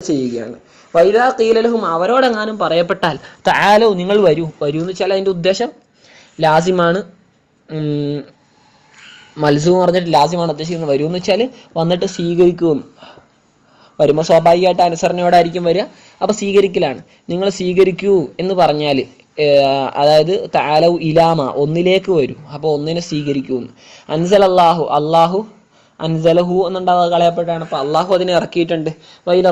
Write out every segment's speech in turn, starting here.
ചെയ്യുകയാണ്. വൈദാ ഖീലലഹും അവരോടെങ്ങാനും പറയപ്പെട്ടാൽ തആലൗ നിങ്ങൾ വരൂ എന്ന് വെച്ചാൽ അതിൻ്റെ ഉദ്ദേശം ലാസിമാണ്. മൽസൂം പറഞ്ഞിട്ട് ലാസിമാണ് ഉദ്ദേശിക്കുന്നത്. വരൂ എന്ന് വെച്ചാൽ വന്നിട്ട് സ്വീകരിക്കും. വരുമ്പോൾ സ്വാഭാവികമായിട്ട് അനുസരണയോടായിരിക്കും വരിക. അപ്പോൾ സ്വീകരിക്കലാണ്. നിങ്ങൾ സ്വീകരിക്കൂ എന്ന് പറഞ്ഞാൽ, അതായത് തആലൗ ഇലാമ ഒന്നിലേക്ക് വരൂ, അപ്പോൾ ഒന്നിനെ സ്വീകരിക്കൂ. അല്ലാഹു അൻസലഹു എന്നുണ്ടാവുക കളയപ്പെട്ടാണ്. അപ്പോൾ അള്ളാഹു അതിനെ ഇറക്കിയിട്ടുണ്ട്. വൈല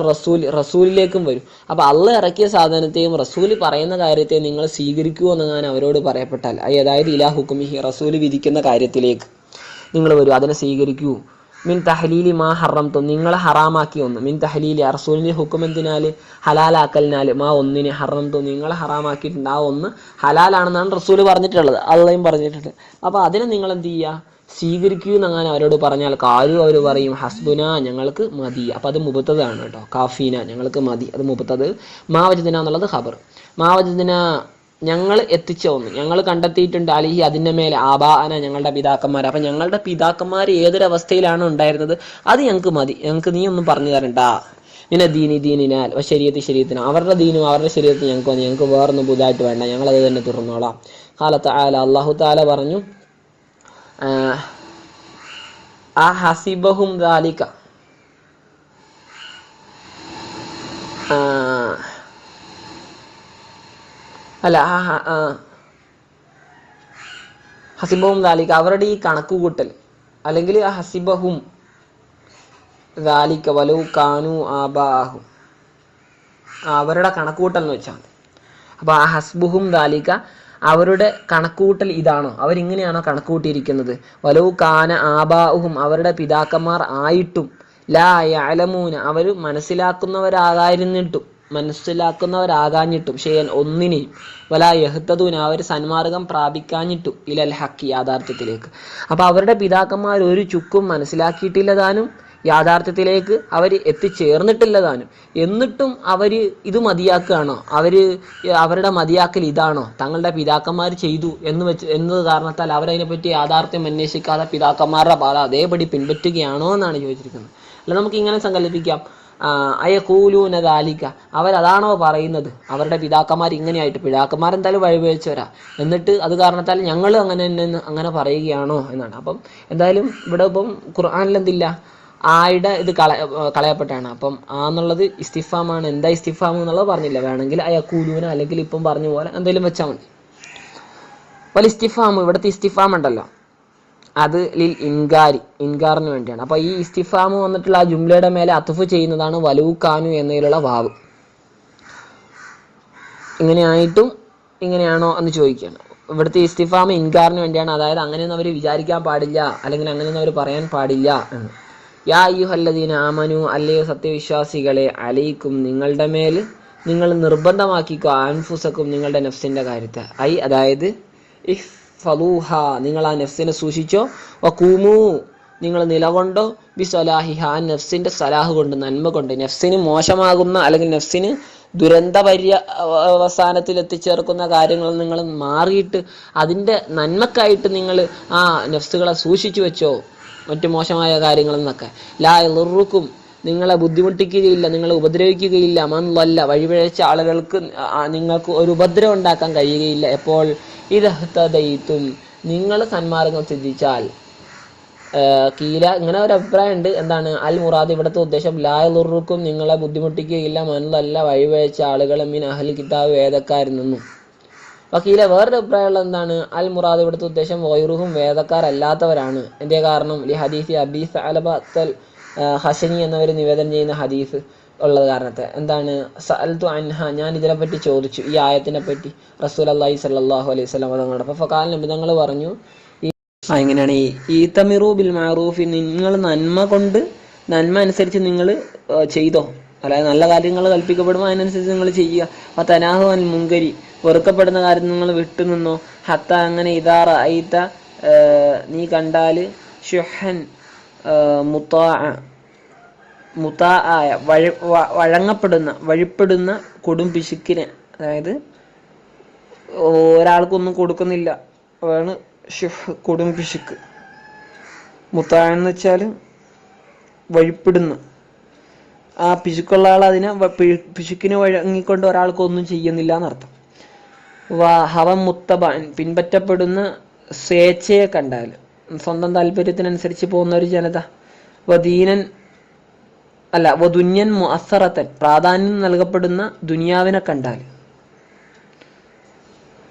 റസൂലിലേക്കും വരും. അപ്പോൾ അള്ളാഹ് ഇറക്കിയ സാധനത്തെയും റസൂല് പറയുന്ന കാര്യത്തെയും നിങ്ങൾ സ്വീകരിക്കൂ എന്ന് ഞാൻ അവരോട് പറയപ്പെട്ടാൽ, അതായത് ഇലാ ഹുക്മിഹി റസൂല് വിധിക്കുന്ന കാര്യത്തിലേക്ക് നിങ്ങൾ വരൂ, അതിനെ സ്വീകരിക്കൂ. മിൻ തഹ്ലീലി മാ ഹറംതു നിങ്ങളെ ഹറാമാക്കി ഒന്ന്. മിൻ തഹ്ലീലി റസൂലിന്റെ ഹുക്കം എന്തിനാൽ ഹലാലാക്കലിനാൽ മാ ഒന്നിനെ ഹറംതു നിങ്ങളെ ഹറാമാക്കിയിട്ടുണ്ട്. ആ ഒന്ന് ഹലാലാണെന്നാണ് റസൂല് പറഞ്ഞിട്ടുള്ളത്, അള്ളയും പറഞ്ഞിട്ടുണ്ട്. അപ്പോൾ അതിനെ നിങ്ങൾ എന്ത് ചെയ്യുക? സ്വീകരിക്കൂ എന്നങ്ങനെ അവരോട് പറഞ്ഞാൽ കാലു അവർ പറയും ഹസ്ബുന ഞങ്ങൾക്ക് മതി. അപ്പോൾ അത് മുബത്തതാണ് കേട്ടോ. കാഫീന ഞങ്ങൾക്ക് മതി, അത് മുബത്തത്. മാവജിദിന എന്നുള്ളത് ഖബർ. മാവജിദിന ഞങ്ങൾ എത്തിച്ച ഒന്ന്, ഞങ്ങൾ കണ്ടെത്തിയിട്ടുണ്ട്. അലിഹി അതിൻ്റെ മേലെ ആബാഅന ഞങ്ങളുടെ പിതാക്കന്മാർ. അപ്പം ഞങ്ങളുടെ പിതാക്കന്മാർ ഏതൊരവസ്ഥയിലാണ് ഉണ്ടായിരുന്നത് അത് ഞങ്ങൾക്ക് മതി, ഞങ്ങൾക്ക് നീ ഒന്നും പറഞ്ഞു തരണ്ട. പിന്നെ ദീനിനാൽ ശരീരത്തിന് അവരുടെ ദീനും അവരുടെ ശരീരത്തിൽ ഞങ്ങൾക്ക് മതി, ഞങ്ങൾക്ക് വേറൊന്നും പുതുതായിട്ട് വേണ്ട, ഞങ്ങളത് തന്നെ തുറന്നോളാം. ഖാലത്ത് ആല അള്ളാഹു താല പറഞ്ഞു ആ ഹസിബഹും ദാലിക അല്ല ഹസിബഹും ദാലിക അവരുടെ ഈ കണക്കുകൂട്ടൽ, അല്ലെങ്കിൽ ഹസിബഹും ദാലിക വലൗ കാനു ആബാഹും അവരുടെ കണക്കുകൂട്ടൽ എന്ന് വെച്ചാൽ. അപ്പോൾ ആ ഹസ്ബുഹും ദാലിക അവരുടെ കണക്കുകൂട്ടൽ ഇതാണോ, അവരിങ്ങനെയാണോ കണക്കുകൂട്ടിയിരിക്കുന്നത്? വലൗ കാന ആബാഹും അവരുടെ പിതാക്കന്മാർ ആയിട്ടും ലാ യഅലമൂന അവർ മനസ്സിലാക്കുന്നവരാകാഞ്ഞിട്ടും ഷെയ്അൻ ഒന്നിനെയും വലാ യഹ്തദൂന അവർ സന്മാർഗം പ്രാപിക്കാഞ്ഞിട്ടും ഇലൽ ഹഖ് യാഥാർത്ഥ്യത്തിലേക്ക്. അപ്പോൾ അവരുടെ പിതാക്കന്മാർ ഒരു ചുക്കും മനസ്സിലാക്കിയിട്ടില്ലതാനും യാഥാർത്ഥ്യത്തിലേക്ക് അവർ എത്തിച്ചേർന്നിട്ടില്ലതാനും. എന്നിട്ടും അവർ ഇത് മതിയാക്കുകയാണോ? അവരുടെ മതിയാക്കൽ ഇതാണോ? തങ്ങളുടെ പിതാക്കന്മാർ ചെയ്തു എന്നത് കാരണത്താൽ അവരതിനെപ്പറ്റി യാഥാർത്ഥ്യം അന്വേഷിക്കാതെ പിതാക്കന്മാരുടെ പാത അതേപടി പിൻപറ്റുകയാണോ എന്നാണ് ചോദിച്ചിരിക്കുന്നത്. അല്ല, നമുക്ക് ഇങ്ങനെ സങ്കല്പിക്കാം, അയഖൂലൂന ദാലിക അവരതാണോ പറയുന്നത്? അവരുടെ പിതാക്കന്മാർ ഇങ്ങനെയായിട്ട്, പിതാക്കന്മാരെന്തായാലും വഴിവെച്ചവരാ, എന്നിട്ട് അത് കാരണത്താൽ ഞങ്ങൾ അങ്ങനെ പറയുകയാണോ എന്നാണ്. അപ്പം എന്തായാലും ഇവിടെ ഇപ്പം ഖുർആനിൽ എന്തില്ല, ആയുടെ ഇത് കളയപ്പെട്ടാണ്. അപ്പം എന്നുള്ളത് ഇസ്തിഫാമാണ്. എന്താ ഇസ്തിഫാം എന്നുള്ളത് പറഞ്ഞില്ല. വേണമെങ്കിൽ അയഖൂലൂന അല്ലെങ്കിൽ ഇപ്പം പറഞ്ഞ പോലെ എന്തെങ്കിലും വെച്ചാൽ മതി. അപ്പോൾ ഇസ്തിഫാം, ഇവിടുത്തെ ഇസ്തിഫാം ഉണ്ടല്ലോ, അത് ലിൽ ഇൻകാറിന് വേണ്ടിയാണ്. അപ്പോൾ ഈ ഇസ്തിഫാം വന്നിട്ടുള്ള ആ ജുംലയുടെ മേലെ അത്ഫ് ചെയ്യുന്നതാണ് വലൂ കാനു എന്നതിലുള്ള വാവ്. ഇങ്ങനെയായിട്ടും ഇങ്ങനെയാണോ എന്ന് ചോദിക്കുകയാണ്. ഇവിടുത്തെ ഇസ്തിഫാം ഇൻകാറിന് വേണ്ടിയാണ്. അതായത് അങ്ങനെയൊന്നും അവർ വിചാരിക്കാൻ പാടില്ല, അല്ലെങ്കിൽ അങ്ങനെയൊന്നും അവർ പറയാൻ പാടില്ല എന്ന്. യാ അയ്യുഹല്ലദീന ആമനു അല്ലയോ സത്യവിശ്വാസികളെ, അലൈക്കും നിങ്ങളുടെ മേൽ നിങ്ങൾ നിർബന്ധമാക്കിക്കോ, അൻഫുസക്കും നിങ്ങളുടെ നഫ്സിൻ്റെ കാര്യത്തെ, അതായത് ഫലൂഹ നിങ്ങൾ ആ നഫ്സിനെ സൂക്ഷിച്ചോ, വഖൂമു നിങ്ങൾ നിലകൊണ്ടോ, ബിസ്വലാഹിഹ നഫ്സിന്റെ സലാഹ് കൊണ്ട്, നന്മ കൊണ്ട്. നഫ്സിന് മോശമാകുന്ന അല്ലെങ്കിൽ നഫ്സിന് ദുരന്ത അവസാനത്തിൽ എത്തിച്ചേർക്കുന്ന കാര്യങ്ങൾ നിങ്ങൾ മാറിയിട്ട് അതിൻ്റെ നന്മക്കായിട്ട് നിങ്ങൾ ആ നഫ്സുകളെ സൂക്ഷിച്ചു വെച്ചോ, മറ്റു മോശമായ കാര്യങ്ങളിൽ നിന്നൊക്കെ. ലാ യളുറുക്കും നിങ്ങളെ ബുദ്ധിമുട്ടിക്കുകയില്ല, നിങ്ങളെ ഉപദ്രവിക്കുകയില്ല. മൻളല്ല വഴിപിഴച്ച ആളുകൾക്ക് നിങ്ങൾക്ക് ഒരു ഉപദ്രവം ഉണ്ടാക്കാൻ കഴിയുകയില്ല. എപ്പോൾ ഇദഹ്തദൈതും നിങ്ങൾ സന്മാർഗം സിദ്ധിച്ചാൽ. കീല ഇങ്ങനെ ഒരു അഭിപ്രായം ഉണ്ട്. എന്താണ് അൽ മുറാദ് ഇവിടുത്തെ ഉദ്ദേശം ലാ യളുറുക്കും നിങ്ങളെ ബുദ്ധിമുട്ടിക്കുകയില്ല, മൻളല്ല വഴിപിഴച്ച ആളുകൾ മിൻ അഹ്ൽ കിതാബ് വേദക്കാരിൽ നിന്നും. വക്കീല വേറൊരു അഭിപ്രായമുള്ള എന്താണ് അൽ മുറാദ് ഇവിടുത്തെ ഉദ്ദേശം വൈറുഹും വേദക്കാരല്ലാത്തവരാണ്. എന്തേ കാരണം ലി ഹദീസ് അബീ സഅലബത്തൽ ഹസനി എന്നവർ നിവേദനം ചെയ്യുന്ന ഹദീസ് ഉള്ളത് കാരണത്തെ. എന്താണ് സഅൽതു അൻഹ ഞാൻ ഇതിനെപ്പറ്റി ചോദിച്ചു, ഈ ആയത്തിനെ പറ്റി റസൂലുള്ളാഹി സ്വല്ലല്ലാഹു അലൈഹി വസല്ലം തങ്ങളോട്. അപ്പോൾ ഫഖാല നബി തങ്ങൾ പറഞ്ഞു എങ്ങനെയാണ് ഈ തമിറു ബിൽ മഅറൂഫി നിങ്ങൾ നന്മ അനുസരിച്ച് നിങ്ങൾ ചെയ്തോ, അതായത് നല്ല കാര്യങ്ങൾ കൽപ്പിക്കപ്പെടുമ്പോൾ അതിനനുസരിച്ച് നിങ്ങൾ ചെയ്യുക. അപ്പോൾ തനാഹു അൽ മുങ്കരി വെറുക്കപ്പെടുന്ന കാര്യം നിങ്ങൾ വിട്ടുനിന്നോ. ഹത്ത അങ്ങനെ ഇദാറ ഐത്ത നീ കണ്ടാൽ ഷുഹൻ മുത്താആയ വഴിപ്പെടുന്ന കൊടും പിശുക്കിനെ, അതായത് ഒരാൾക്കൊന്നും കൊടുക്കുന്നില്ല അതാണ് ഷുഹ് കൊടും പിശുക്ക്. മുത്താ എന്ന് വെച്ചാൽ വഴിപ്പെടുന്ന, ആ പിശുക്കുള്ള ആൾ അതിനെ പിശുക്കിന് വഴങ്ങിക്കൊണ്ട് ഒരാൾക്ക് ഒന്നും ചെയ്യുന്നില്ല എന്നർത്ഥം. ഹവം മുത്തബൻ പിൻപറ്റപ്പെടുന്ന സ്വേച്ഛയെ കണ്ടാൽ, സ്വന്തം താല്പര്യത്തിനനുസരിച്ച് പോകുന്ന ഒരു ജനത. വദീനൻ അല്ല വദുന്യൻ മുഅസ്സറത്തൻ പ്രാധാന്യം നൽകപ്പെടുന്ന ദുനിയാവിനെ കണ്ടാൽ,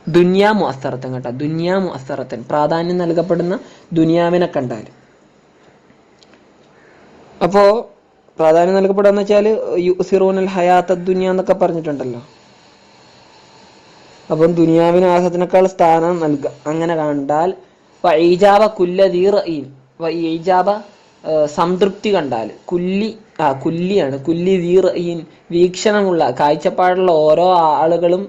ദുനിയാ മുഅസ്സറത്തൻ കേട്ടോ, ദുനിയാ മുഅസ്സറത്തൻ പ്രാധാന്യം നൽകപ്പെടുന്ന ദുനിയാവിനെ കണ്ടാൽ. അപ്പോ പ്രാധാന്യം നൽകപ്പെടുക വെച്ചാൽ യുസിറൂനൽ ഹയാത്ത ദുനിയ എന്നൊക്കെ പറഞ്ഞിട്ടുണ്ടല്ലോ. അപ്പം ദുനിയാവിന് ആഹത്തിനേക്കാൾ സ്ഥാനം നൽകുക, അങ്ങനെ കണ്ടാൽ. ഈജാബ കുല്ലീറീൻ, ഈജാബ സംതൃപ്തി കണ്ടാൽ, കുല്ലിയാണ്, കുല്ലി വീറീൻ വീക്ഷണമുള്ള കാഴ്ചപ്പാടുള്ള ഓരോ ആളുകളും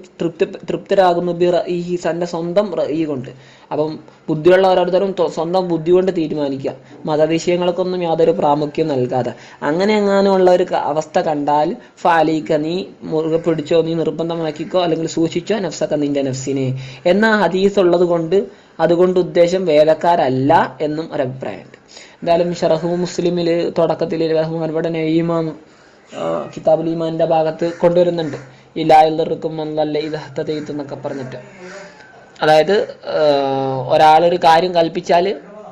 തൃപ്തരാകുന്നു ബിറഈഹി തന്റെ സ്വന്തം റഈ കൊണ്ട്. അപ്പം ബുദ്ധിയുള്ള ഓരോരുത്തരും സ്വന്തം ബുദ്ധി കൊണ്ട് തീരുമാനിക്കുക, മതവിഷയങ്ങൾക്കൊന്നും യാതൊരു പ്രാമുഖ്യം നൽകാതെ. അങ്ങനെ എങ്ങാനുമുള്ള ഒരു അവസ്ഥ കണ്ടാൽ ഫാലിക്ക നീ മുറുകെ പിടിച്ചോ, നീ നിർബന്ധമാക്കിക്കോ, അല്ലെങ്കിൽ സൂക്ഷിച്ചോ നഫ്സക്ക നിന്റെ നഫ്സിനെ എന്ന ഹദീസ് ഉള്ളത് കൊണ്ട് അതുകൊണ്ട് ഉദ്ദേശം വേലക്കാരല്ല എന്നും ഒരഭിപ്രായമുണ്ട്. എന്തായാലും ഷറഹു മുസ്ലിമിൽ തുടക്കത്തിൽ ബഹുമാനപ്പെട്ട ഇമാം കിതാബുൽ ഈമാനിന്റെ ഭാഗത്ത് കൊണ്ടുവരുന്നുണ്ട്, ഇലായിക്കും നല്ല ഇതഹത്തതെയ്ത്ത് എന്നൊക്കെ പറഞ്ഞിട്ട്. അതായത് ഒരാളൊരു കാര്യം കൽപ്പിച്ചാൽ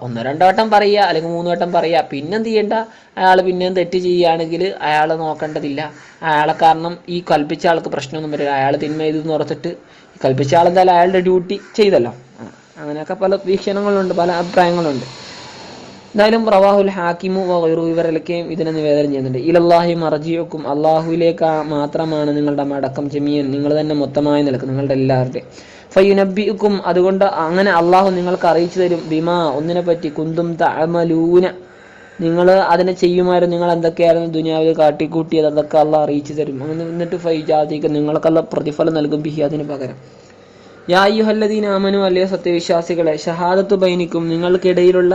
1-2 വട്ടം പറയുക, അല്ലെങ്കിൽ 3 വട്ടം പറയുക, പിന്നെന്ത് ചെയ്യണ്ട, അയാൾ പിന്നെയും തെറ്റ് ചെയ്യുകയാണെങ്കിൽ അയാൾ നോക്കേണ്ടതില്ല. അയാളെ കാരണം ഈ കൽപ്പിച്ച ആൾക്ക് പ്രശ്നമൊന്നും വരില്ല. അയാൾ തിന്മ ചെയ്തെന്ന് ഓർത്തിട്ട് കൽപ്പിച്ച ആളെന്തായാലും അയാളുടെ ഡ്യൂട്ടി ചെയ്തല്ലോ. അങ്ങനെയൊക്കെ പല വീക്ഷണങ്ങളുണ്ട്, പല അഭിപ്രായങ്ങളുണ്ട്. എന്തായാലും റവാഹുൽ ഹാക്കിമു വഗൈറു ഇവരൊക്കെയും ഇതിനെ നിവേദനം ചെയ്യുന്നുണ്ട്. ഇലല്ലാഹി മർജിഉക്കും അള്ളാഹുവിലേക്ക് മാത്രമാണ് നിങ്ങളുടെ മടക്കം, ജമീഅൻ നിങ്ങൾ തന്നെ മൊത്തമായി നിൽക്കും, നിങ്ങളുടെ എല്ലാവരുടെയും. ഫയുനബ്ബിഉക്കും അതുകൊണ്ട് അങ്ങനെ അള്ളാഹു നിങ്ങൾക്ക് അറിയിച്ചു തരും, ബിമാ ഒന്നിനെ പറ്റി, കുന്തും തഅമലൂന നിങ്ങൾ അതിനെ ചെയ്യുമായിരുന്നു, നിങ്ങൾ എന്തൊക്കെയായിരുന്നു ദുനിയാവിൽ കാട്ടിക്കൂട്ടിയത് അതൊക്കെ അള്ളാഹ് അറിയിച്ചു തരും. അങ്ങനെ എന്നിട്ട് ഫൈജാതിക്ക് നിങ്ങൾക്കല്ല പ്രതിഫലം നൽകും ബിഹി അതിന് പകരം. യാ അയ്യുഹല്ലദീന ആമനു അല്ലയോ സത്യവിശ്വാസികളെ, ഷഹാദത്തു ബൈനിക്കും നിങ്ങൾക്കിടയിലുള്ള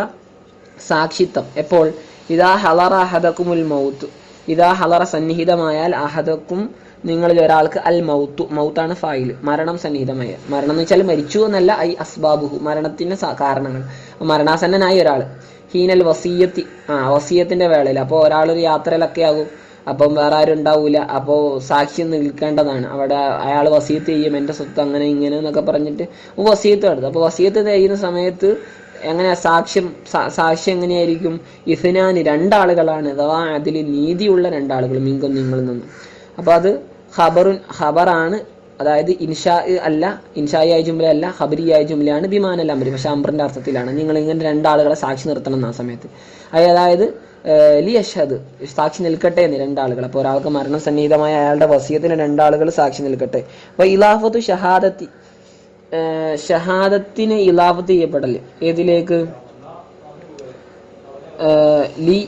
സാക്ഷിത്വം എപ്പോൾ, ഇദാ ഹളറ അഹദകുമുൽ മൗത്ത്, ഇദാ ഹളറ സന്നിഹിതമായാൽ അഹദക്കും നിങ്ങളിൽ ഒരാൾക്ക് അൽ മൗത്തു, മൗത്താണ് ഫായിൽ, മരണം സന്നിഹിതമായ. മരണം എന്ന് വെച്ചാൽ മരിച്ചു എന്നല്ല, ഐ അസ്ബാബുഹു മരണത്തിന്റെ കാരണങ്ങൾ. മരണാസന്നനായ ഒരാൾ ഹീനൽ വസീയത്തി വസീയത്തിന്റെ വേളയിൽ. അപ്പോൾ ഒരാളൊരു യാത്രയിലൊക്കെ ആകും, അപ്പം വേറെ ആരും ഉണ്ടാവൂല, അപ്പോൾ സാക്ഷി നിൽക്കേണ്ടതാണ്. അവിടെ അയാൾ വസീയത്ത് ചെയ്യും, എൻ്റെ സ്വത്ത് അങ്ങനെ ഇങ്ങനെ എന്നൊക്കെ പറഞ്ഞിട്ട് വസീയത്ത് നടത്തും. അപ്പോൾ വസീയത്ത് ചെയ്യുന്ന സമയത്ത് എങ്ങനെയാ സാക്ഷി എങ്ങനെയായിരിക്കും, ഇസ്നാനി 2 ആളുകളാണ്, അഥവാ അതിൽ നീതിയുള്ള 2 ആളുകൾ, മിങ്കും നിങ്ങളിൽ നിന്നും. അപ്പോൾ അത് ഖബറാണ്, അതായത് ഇൻഷാ അല്ല, ഇൻഷായായ ജുംല അല്ല, ഖബരിയായ ജുംലയാണ്, ബിമാനൽ അംരി, പക്ഷെ അംറിന്റെ അർത്ഥത്തിലാണ്. നിങ്ങൾ ഇങ്ങനെ 2 ആളുകളെ സാക്ഷി നിർത്തണം ആ സമയത്ത്. അതായത് ലി അഷ്ഹദ് സാക്ഷി നിൽക്കട്ടെ എന്ന് 2 ആളുകൾ. അപ്പോൾ ഒരാൾക്ക് മരണം സന്നിഹിതമായ അയാളുടെ വസിയത്തിന് 2 ആളുകൾ സാക്ഷി നിൽക്കട്ടെ. അപ്പോൾ ഇലാഫത്തു ഷഹാദത്തി, ഷഹാദത്തിന് ഇലാഫത്ത് ചെയ്യപ്പെടല് ഏതിലേക്ക്, ലി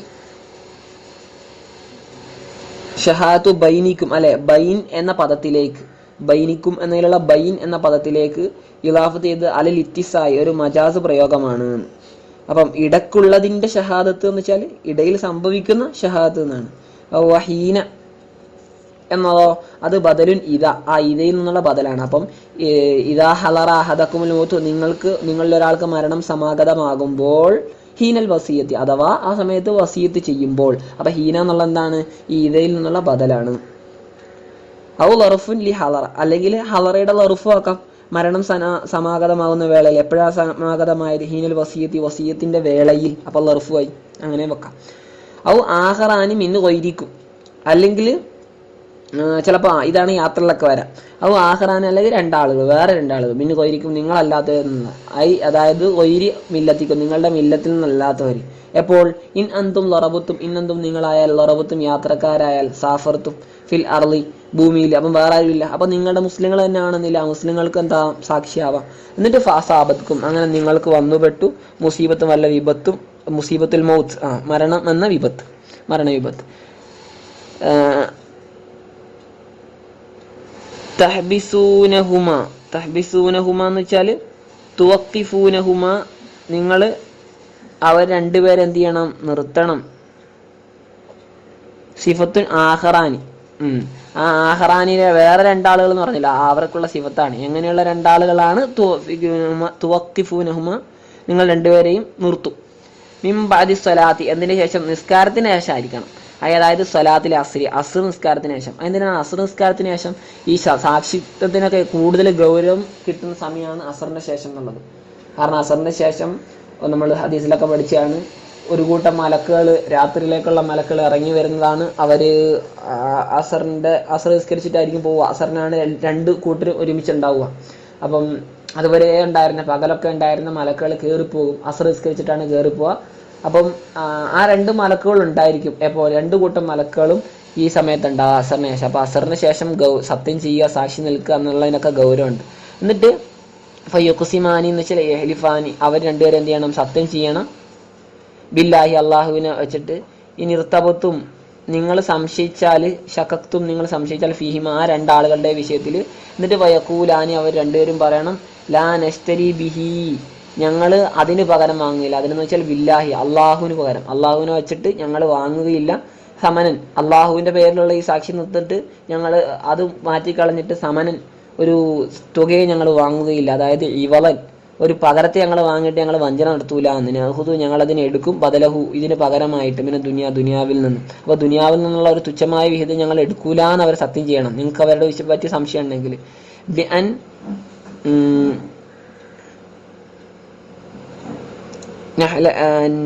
ഷഹാദത്തു ബൈനിക്കും അല്ലെ, ബൈൻ എന്ന പദത്തിലേക്ക്, ബൈനിക്കും എന്നതിലുള്ള ബൈൻ എന്ന പദത്തിലേക്ക് ഇലാഫത്ത് ചെയ്ത് അലൽ ഇത്തിസായി ഒരു മജാസ് പ്രയോഗമാണ്. അപ്പം ഇടക്കുള്ളതിന്റെ ഷഹാദത്ത് എന്ന് വെച്ചാൽ ഇടയിൽ സംഭവിക്കുന്ന ഷഹാദത്ത് എന്നാണ്. വഹീന എന്നതോ അത് ബദലുൻ ഇദാ, ആ ഇദയിൽ നിന്നുള്ള ബദലാണ്. അപ്പം ഇദാ ഹളറ അഹദകുമുൽ മൗത്ത് നിങ്ങളിൽ ഒരാൾക്ക് മരണം സമാഗതമാകുമ്പോൾ, ഹീനൽ വസീയത്തി അഥവാ ആ സമയത്ത് വസീയത്ത് ചെയ്യുമ്പോൾ. അപ്പൊ ഹീന എന്നുള്ള എന്താണ്, ഈ ഇദയിൽ നിന്നുള്ള ബദലാണ്. ഔ ലർഫുൻ ലി ഹളറ, അല്ലെങ്കിൽ ഹളറയുടെ ലർഫു ആക്കാം, മരണം സമാഗതമാകുന്ന വേളയിൽ. എപ്പോഴാണ് സമാഗതമായത്, ഹീനൽ വസീയത്തി വസീയത്തിന്റെ വേളയിൽ, അപ്പൊ ലർഫു ആയി, അങ്ങനെ വെക്കാം. ഔ ആഹറാനി മിന്ന് കൊയിരിക്കും, അല്ലെങ്കിൽ ചിലപ്പോൾ ഇതാണ് യാത്രയിലൊക്കെ വരാം. അപ്പോൾ ആഹ്റാൻ അല്ലെങ്കിൽ 2 ആളുകൾ, വേറെ 2 ആളുകൾ, മിന്നു കൊയിരിക്കും നിങ്ങളല്ലാത്തവരിൽ നിന്ന്, അതായത് കൊയിരി മില്ലത്തിക്കും നിങ്ങളുടെ മില്ലത്തിൽ നിന്നല്ലാത്തവർ. എപ്പോൾ ഇൻ അന്തും ലറബത്തും, ഇന്നെന്തും നിങ്ങളായാൽ, ലറബത്തും യാത്രക്കാരായാൽ, സാഫർത്തും ഫിൽ അർളി ഭൂമിയിൽ, അപ്പം വേറെ ആരുമില്ല, അപ്പം നിങ്ങളുടെ മുസ്ലിങ്ങൾ തന്നെ ആണെന്നില്ല, മുസ്ലിങ്ങൾക്ക് എന്താ സാക്ഷിയാവാം. എന്നിട്ട് ഫാസാബത്തും അങ്ങനെ നിങ്ങൾക്ക് വന്നുപെട്ടു മുസീബത്തും വല്ല വിപത്തും, മുസീബത്തുൽ മൗത്ത് മരണം എന്ന വിപത്ത്, മരണവിപത്ത്. തഹ്ബിസൂനഹുമ എന്ന് വെച്ചാൽ തുവക്കിഫൂനഹുമ നിങ്ങൾ അവർ 2 പേരെ എന്ത് ചെയ്യണം, നിർത്തണം. സിഫത്തുൻ ആഹറാനി, ആ ആഹറാനിലെ വേറെ 2 ആളുകൾ എന്ന് പറഞ്ഞില്ല, അവർക്കുള്ള സിഫത്താണ്. എങ്ങനെയുള്ള 2 ആളുകളാണ്, തുവക്കിഫൂനഹുമ നിങ്ങൾ 2 പേരെയും നിർത്തും. മിൻ ബഅദി സ്വലാത്തി എന്തിനു ശേഷം, നിസ്കാരത്തിന് ശേഷം ആയിരിക്കണം. അതായത് സ്വലാത്തിലെ അസ്ർ നിസ്കാരത്തിന് ശേഷം. എന്തിനാണ് അസ്ർ നിസ്കാരത്തിന് ശേഷം? ഈ സാക്ഷിത്വത്തിനൊക്കെ കൂടുതൽ ഗൗരവം കിട്ടുന്ന സമയമാണ് അസറിന്റെ ശേഷം എന്നുള്ളത്. കാരണം അസറിന്റെ ശേഷം നമ്മൾ ഹദീസിലൊക്കെ പഠിച്ചാണ് ഒരു കൂട്ടം മലക്കുകൾ, രാത്രിയിലേക്കുള്ള മലക്കുകൾ ഇറങ്ങി വരുന്നതാണ്. അവര് അസർ നിസ്കരിച്ചിട്ടായിരിക്കും പോവുക. അസറിനാണ് രണ്ട് കൂട്ടരും ഒരുമിച്ചുണ്ടാവുക. അപ്പം അതുവരെ ഉണ്ടായിരുന്ന പകലൊക്കെ ഉണ്ടായിരുന്ന മലക്കുകൾ കയറിപ്പോകും, അസർ നിസ്കരിച്ചിട്ടാണ് കയറിപ്പോവുക. അപ്പം ആ രണ്ട് മലക്കുകൾ ഉണ്ടായിരിക്കും. എപ്പോൾ രണ്ടു കൂട്ടം മലക്കുകളും ഈ സമയത്ത് ഉണ്ടാവുക അസറിന് ശേഷം. അപ്പൊ അസറിന് ശേഷം സത്യം ചെയ്യുക, സാക്ഷി നിൽക്കുക എന്നുള്ളതിനൊക്കെ ഗൗരവമുണ്ട്. എന്നിട്ട് ഫയ്യുഖ്സിമാനി എന്ന് വെച്ചാൽ എഹ്ലിഫാനി, അവർ രണ്ടുപേരും എന്ത് ചെയ്യണം? സത്യം ചെയ്യണം. ബില്ലാഹി, അള്ളാഹുവിനെ വെച്ചിട്ട്. ഇനി ഇർത്തബത്തും, നിങ്ങൾ സംശയിച്ചാൽ, ശകക്തും നിങ്ങൾ സംശയിച്ചാൽ, ഫീഹിമ, ആ രണ്ടാളുകളുടെ വിഷയത്തിൽ. എന്നിട്ട് വയക്കൂലാനി, അവർ രണ്ടുപേരും പറയണം, ലാ നസ്തരി ബിഹി, ഞങ്ങൾ അതിന് പകരം വാങ്ങുകയില്ല. അതിനെന്ന് വെച്ചാൽ ബില്ലാഹി, അള്ളാഹുവിന് പകരം, അള്ളാഹുവിനെ വെച്ചിട്ട് ഞങ്ങൾ വാങ്ങുകയില്ല. സമനൻ, അള്ളാഹുവിന്റെ പേരിലുള്ള ഈ സാക്ഷി നിർത്തിട്ട് ഞങ്ങൾ അത് മാറ്റിക്കളഞ്ഞിട്ട് സമനൻ, ഒരു തുകയെ ഞങ്ങൾ വാങ്ങുകയില്ല. അതായത് ഇവളൻ, ഒരു പകരത്തെ ഞങ്ങൾ വാങ്ങിയിട്ട് ഞങ്ങൾ വഞ്ചന നടത്തൂല എന്ന്. നഹുദു, ഞങ്ങൾ അതിനെ എടുക്കും. ബദലഹു, ഇതിന് പകരമായിട്ട്. പിന്നെ ദുനിയാവിൽ നിന്ന്. അപ്പോൾ ദുനിയാവിൽ നിന്നുള്ള ഒരു തുച്ഛമായ വിഹിതം ഞങ്ങൾ എടുക്കൂല എന്ന് അവർ സത്യം ചെയ്യണം. നിങ്ങൾക്ക് അവരുടെ പറ്റി സംശയം ഉണ്ടെങ്കിൽ.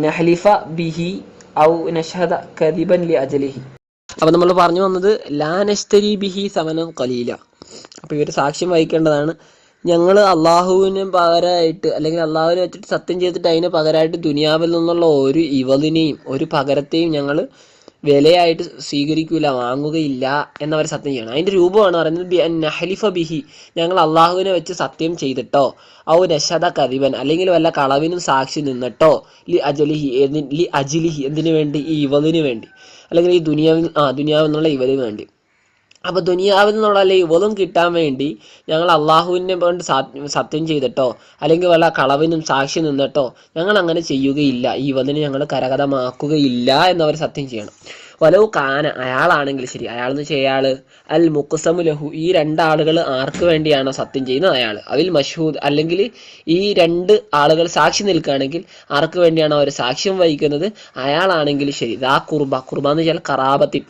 നഹ്ലിഫ ബിഹി ഔ നഷ്ഹദ കദിബൻ ലി അജലിഹി. അപ്പൊ നമ്മൾ പറഞ്ഞു വന്നത് ലാ നസ്തരി ബിഹി സമനം ഖലീല. അപ്പൊ ഇവർ സാക്ഷ്യം വഹിക്കേണ്ടതാണ്. ഞങ്ങൾ അള്ളാഹുവിന് പകരമായിട്ട്, അല്ലെങ്കിൽ അള്ളാഹുവിനെ വെച്ചിട്ട് സത്യം ചെയ്തിട്ട് അതിന് പകരമായിട്ട് ദുനിയാവിൽ നിന്നുള്ള ഒരു ഇവലിനെയും ഒരു പകരത്തെയും ഞങ്ങൾ വിലയായിട്ട് സ്വീകരിക്കൂല, വാങ്ങുകയില്ല എന്നവർ സത്യം ചെയ്യണം. അതിന്റെ രൂപമാണ് പറയുന്നത് നഹ്ലിഫ ബിഹി, ഞങ്ങൾ അള്ളാഹുവിനെ വെച്ച് സത്യം ചെയ്തിട്ടോ, ഔ നശദ കദിബൻ, അല്ലെങ്കിൽ വല്ല കളവിനും സാക്ഷി നിന്നിട്ടോ, ലി അജിലിഹി, എന്തിനു വേണ്ടി? ഈ ഇവലിന് വേണ്ടി, അല്ലെങ്കിൽ ഈ ദുനിയാവിൽ നിന്നുള്ള ഇവലിന് വേണ്ടി. അപ്പൊ ദുനിയാവിൽ നിന്നുള്ള അല്ലെങ്കിൽ ഇവളും കിട്ടാൻ വേണ്ടി ഞങ്ങൾ അള്ളാഹുവിനെ കൊണ്ട് സത്യം ചെയ്തിട്ടോ, അല്ലെങ്കിൽ വല്ല കളവിനും സാക്ഷി നിന്നിട്ടോ ഞങ്ങൾ അങ്ങനെ ചെയ്യുകയില്ല, ഈ ഇവലിനെ ഞങ്ങൾ കരഗതമാക്കുകയില്ല എന്നവർ സത്യം ചെയ്യണം. വലവ് കാന, അയാളാണെങ്കിൽ ശരി. അയാളെന്ന് വെച്ചാൽ അയാള് അൽ മുഖ്സമു ലഹു, ഈ രണ്ടാളുകൾ ആർക്ക് വേണ്ടിയാണോ സത്യം ചെയ്യുന്നത് അയാൾ. അതിൽ മഷ്ഹൂദ്, അല്ലെങ്കിൽ ഈ രണ്ട് ആളുകൾ സാക്ഷി നിൽക്കുകയാണെങ്കിൽ ആർക്ക് വേണ്ടിയാണോ അവർ സാക്ഷ്യം വഹിക്കുന്നത് അയാളാണെങ്കിൽ ശരി. ദാ കുർബ എന്ന് വെച്ചാൽ കറാബത്തിൽ,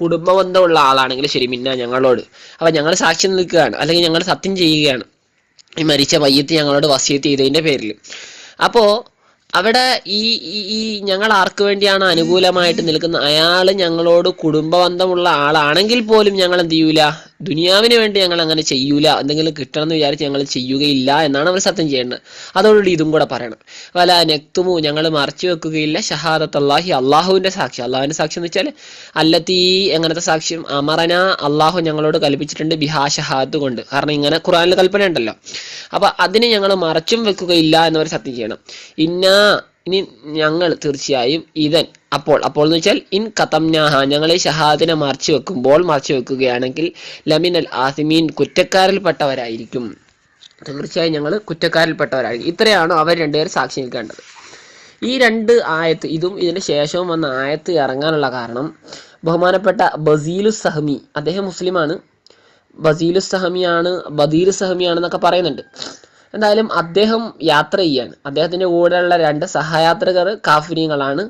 കുടുംബബന്ധമുള്ള ആളാണെങ്കിൽ ശരി. മിന്ന, ഞങ്ങളോട്. അപ്പൊ ഞങ്ങൾ സാക്ഷ്യം നിൽക്കുകയാണ്, അല്ലെങ്കിൽ ഞങ്ങൾ സത്യം ചെയ്യുകയാണ് ഈ മരിച്ച മയ്യത്ത് ഞങ്ങളോട് വസിയത്ത് ചെയ്തതിന്റെ പേരിൽ. അപ്പോ അവിടെ ഈ ഞങ്ങൾ ആർക്ക് വേണ്ടിയാണ് അനുകൂലമായിട്ട് നിൽക്കുന്നത് അയാൾ ഞങ്ങളോട് കുടുംബബന്ധമുള്ള ആളാണെങ്കിൽ പോലും ഞങ്ങൾ എന്ത് ചെയ്യൂല, ദുനിയാവിന് വേണ്ടി ഞങ്ങൾ അങ്ങനെ ചെയ്യൂല, എന്തെങ്കിലും കിട്ടണം എന്ന് വിചാരിച്ച് ഞങ്ങൾ ചെയ്യുകയില്ല എന്നാണ് അവർ സത്യം ചെയ്യേണ്ടത്. അതോടുകൂടി ഇതും കൂടെ പറയണം. വല നെക്തുമു, ഞങ്ങൾ മറച്ചു വെക്കുകയില്ല, ഷഹാദത്ത് അല്ലാഹി, അള്ളാഹുവിന്റെ സാക്ഷി. അള്ളാഹുവിന്റെ സാക്ഷി എന്ന് വെച്ചാൽ അല്ലത്തീ, എങ്ങനത്തെ സാക്ഷ്യം? അമറന, അള്ളാഹു ഞങ്ങളോട് കൽപ്പിച്ചിട്ടുണ്ട്, ബിഹാ, ഷഹാദത്ത് കൊണ്ട്. കാരണം ഇങ്ങനെ ഖുർആനിൽ കൽപ്പന ഉണ്ടല്ലോ. അപ്പൊ അതിന് ഞങ്ങൾ മറച്ചും വെക്കുകയില്ല എന്നവർ സത്യം ചെയ്യണം. ഇനി ഞങ്ങൾ തീർച്ചയായും ഇതൻ, അപ്പോൾ എന്ന് വെച്ചാൽ ഇൻ കതംനാഹ, ഞങ്ങൾ ഈ ഷഹാദിനെ മറച്ചു വെക്കുകയാണെങ്കിൽ ലമിനൽ ആസിമീൻ, കുറ്റക്കാരിൽപ്പെട്ടവരായിരിക്കും. തീർച്ചയായും ഞങ്ങൾ കുറ്റക്കാരിൽപ്പെട്ടവരായിരിക്കും. ഇത്രയാണ് അവർ രണ്ടുപേരും സാക്ഷി നിൽക്കേണ്ടത്. ഈ രണ്ട് ആയത്ത്, ഇതും ഇതിന് ശേഷവും വന്ന ആയത്ത് ഇറങ്ങാനുള്ള കാരണം ബഹുമാനപ്പെട്ട ബസീലു സഹമി, അദ്ദേഹം മുസ്ലിമാണ്, ബദീലു സഹമിയാണെന്നൊക്കെ പറയുന്നുണ്ട്. എന്തായാലും അദ്ദേഹം യാത്ര ചെയ്യാണ്. അദ്ദേഹത്തിന്റെ കൂടെയുള്ള രണ്ട് സഹയാത്രികർ കാഫിരീങ്ങളാണ്.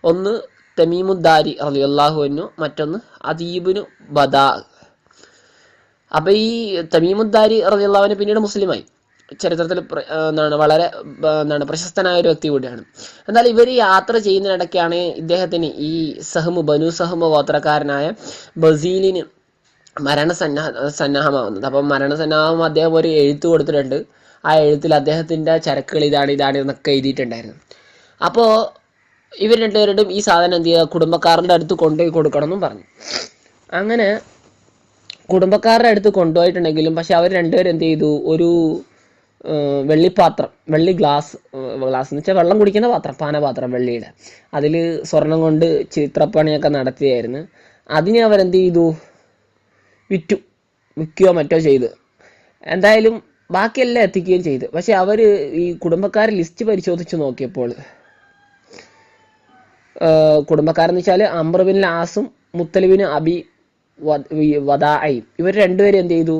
ഒന്ന് തമീമുദ്ദാരി റളിയല്ലാഹു അൻഹു, മറ്റൊന്ന് അദീബിനു ബദാ. അപ്പൊ ഈ തമീമുദ്ദാരി റളിയല്ലാഹു അൻഹു പിന്നീട് മുസ്ലിമായി. ചരിത്രത്തിൽ വളരെ പ്രശസ്തനായ ഒരു വ്യക്തി കൂടിയാണ്. എന്നാൽ ഇവർ യാത്ര ചെയ്യുന്നതിനിടയ്ക്കാണ് ഇദ്ദേഹത്തിന് ഈ ബനു സഹ്മ് ഗോത്രക്കാരനായ ബസീലിന് മരണസന്നാഹമാവുന്നത്. അപ്പം മരണസന്നാഹം അദ്ദേഹം ഒരു എഴുത്ത് കൊടുത്തിട്ടുണ്ട്. ആ എഴുത്തിൽ അദ്ദേഹത്തിന്റെ ചരക്കുകൾ ഇതാണ് എന്നൊക്കെ എഴുതിയിട്ടുണ്ടായിരുന്നു. അപ്പോൾ ഇവർ രണ്ടുപേരുടെയും ഈ സാധനം എന്ത് ചെയ്യുക, കുടുംബക്കാരൻ്റെ അടുത്ത് കൊണ്ടുപോയി കൊടുക്കണം എന്നും പറഞ്ഞു. അങ്ങനെ കുടുംബക്കാരുടെ അടുത്ത് കൊണ്ടുപോയിട്ടുണ്ടെങ്കിലും പക്ഷെ അവർ രണ്ടുപേരും എന്ത് ചെയ്തു, ഒരു വെള്ളിപ്പാത്രം, ഗ്ലാസ് എന്ന് വെച്ചാൽ വെള്ളം കുടിക്കുന്ന പാത്രം, പാനപാത്രം വെള്ളിയുടെ, അതിൽ സ്വർണം കൊണ്ട് ചിത്രപ്പണിയൊക്കെ നടത്തിയായിരുന്നു. അതിനെ അവരെന്ത് ചെയ്തു, വിൽക്കുകയോ മറ്റോ ചെയ്ത്. എന്തായാലും ബാക്കിയെല്ലാം എത്തിക്കുകയും ചെയ്തു. പക്ഷെ അവർ ഈ കുടുംബക്കാരെ ലിസ്റ്റ് പരിശോധിച്ച് നോക്കിയപ്പോൾ, കുടുംബക്കാരെന്ന് വെച്ചാൽ അംർ ബിൻ ആസും മുത്തലിബിന് അബി വദായും, ഇവർ രണ്ടുപേരും എന്ത് ചെയ്തു,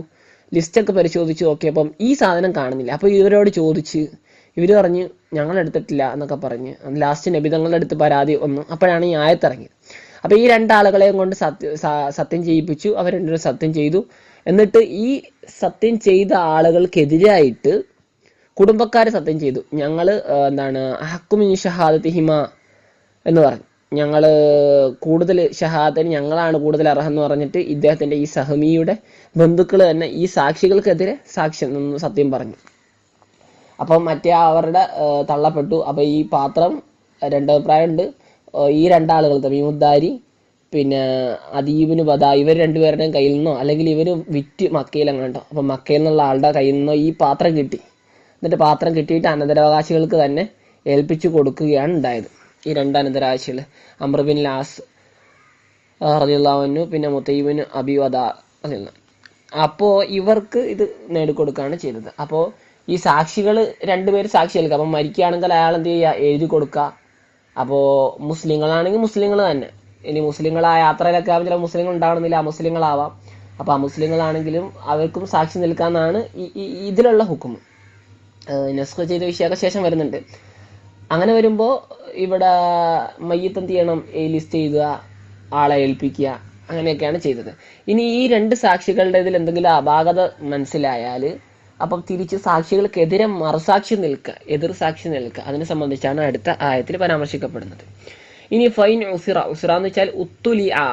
ലിസ്റ്റൊക്കെ പരിശോധിച്ച് നോക്കിയപ്പം ഈ സാധനം കാണുന്നില്ല. അപ്പോൾ ഇവരോട് ചോദിച്ച് ഇവർ പറഞ്ഞ് ഞങ്ങൾ എടുത്തിട്ടില്ല എന്നൊക്കെ പറഞ്ഞ് ലാസ്റ്റ് നബി തങ്ങളുടെ അടുത്ത് പരാതി വന്നു. അപ്പോഴാണ് ഈ ആയത്തിറങ്ങിയത്. അപ്പൊ ഈ രണ്ടാളുകളെയും കൊണ്ട് സത്യം ചെയ്യിപ്പിച്ചു. അവർ രണ്ടുപേരും സത്യം ചെയ്തു. എന്നിട്ട് ഈ സത്യം ചെയ്ത ആളുകൾക്കെതിരായിട്ട് കുടുംബക്കാർ സത്യം ചെയ്തു. ഞങ്ങള് എന്താണ് ഹക്കുമിൻ ഷഹാദത്തിഹിമ എന്ന് പറഞ്ഞു. ഞങ്ങള് കൂടുതൽ ഷഹാദത്തിന് ഞങ്ങളാണ് കൂടുതൽ അർഹെന്ന് പറഞ്ഞിട്ട് ഇദ്ദേഹത്തിന്റെ ഈ സഹമിയുടെ ബന്ധുക്കൾ തന്നെ ഈ സാക്ഷികൾക്കെതിരെ സത്യം പറഞ്ഞു. അപ്പം മറ്റേ അവരുടെ തള്ളപ്പെട്ടു. അപ്പൊ ഈ പാത്രം രണ്ടഭിപ്രായമുണ്ട്. ഈ രണ്ടാളുകൾ തമീമുദ്ദാരി പിന്നെ അദീബിന് ബദ ഇവർ രണ്ടുപേരുടെയും കയ്യിൽ നിന്നോ അല്ലെങ്കിൽ ഇവർ വിറ്റ് മക്കയിലെങ്ങാണ്ടോ, അപ്പം മക്കയിൽ നിന്നുള്ള ആളുടെ കയ്യിൽ നിന്നോ ഈ പാത്രം കിട്ടി. എന്നിട്ട് പാത്രം കിട്ടിയിട്ട് അനന്തരാവകാശികൾക്ക് തന്നെ ഏൽപ്പിച്ചു കൊടുക്കുകയാണ് ഉണ്ടായത്. ഈ രണ്ട് അനന്തരാവകാശികൾ അംർ ബിൻ ലാസ് റളിയല്ലാഹു അൻഹു പിന്നെ മുത്തയ്യിബിൻ അബി വദ. അപ്പോൾ ഇവർക്ക് ഇത് നേടിക്കൊടുക്കുകയാണ് ചെയ്തത്. അപ്പോൾ ഈ സാക്ഷികൾ രണ്ടുപേര് സാക്ഷി ഏൽക്കുക. അപ്പം മരിക്കുകയാണെങ്കിൽ അയാൾ എന്ത് ചെയ്യുക, എഴുതി കൊടുക്കുക. അപ്പോൾ മുസ്ലിങ്ങളാണെങ്കിൽ മുസ്ലിങ്ങൾ തന്നെ. ഇനി മുസ്ലിങ്ങൾ ആ യാത്രയിലൊക്കെ ആവും, ചില മുസ്ലിങ്ങൾ ഉണ്ടാവണമെന്നില്ല, അമുസ്ലിങ്ങളാവാം. അപ്പോൾ അമുസ്ലിങ്ങളാണെങ്കിലും അവർക്കും സാക്ഷി നിൽക്കാമെന്നാണ് ഇതിലുള്ള ഹുക്കും. നസ്ഖ് ചെയ്ത വിഷയമൊക്കെ ശേഷം വരുന്നുണ്ട്. അങ്ങനെ വരുമ്പോൾ ഇവിടെ മയ്യത്ത് എന്ത് ചെയ്യണം, ലിസ്റ്റ് ചെയ്യുക, ആളെ ഏൽപ്പിക്കുക, അങ്ങനെയൊക്കെയാണ് ചെയ്തത്. ഇനി ഈ രണ്ട് സാക്ഷികളുടെ ഇതിൽ എന്തെങ്കിലും അപാകത മനസ്സിലായാൽ അപ്പം തിരിച്ച് സാക്ഷികൾക്കെതിരെ മറുസാക്ഷി നിൽക്കുക, എതിർ സാക്ഷി നിൽക്കുക. അതിനെ സംബന്ധിച്ചാണ് അടുത്ത ആയത്തിൽ പരാമർശിക്കപ്പെടുന്നത്. ഇനി ഫൈൻ ഉസിറ, ഉസിറ എന്ന് വെച്ചാൽ ഉത്തുലി ആ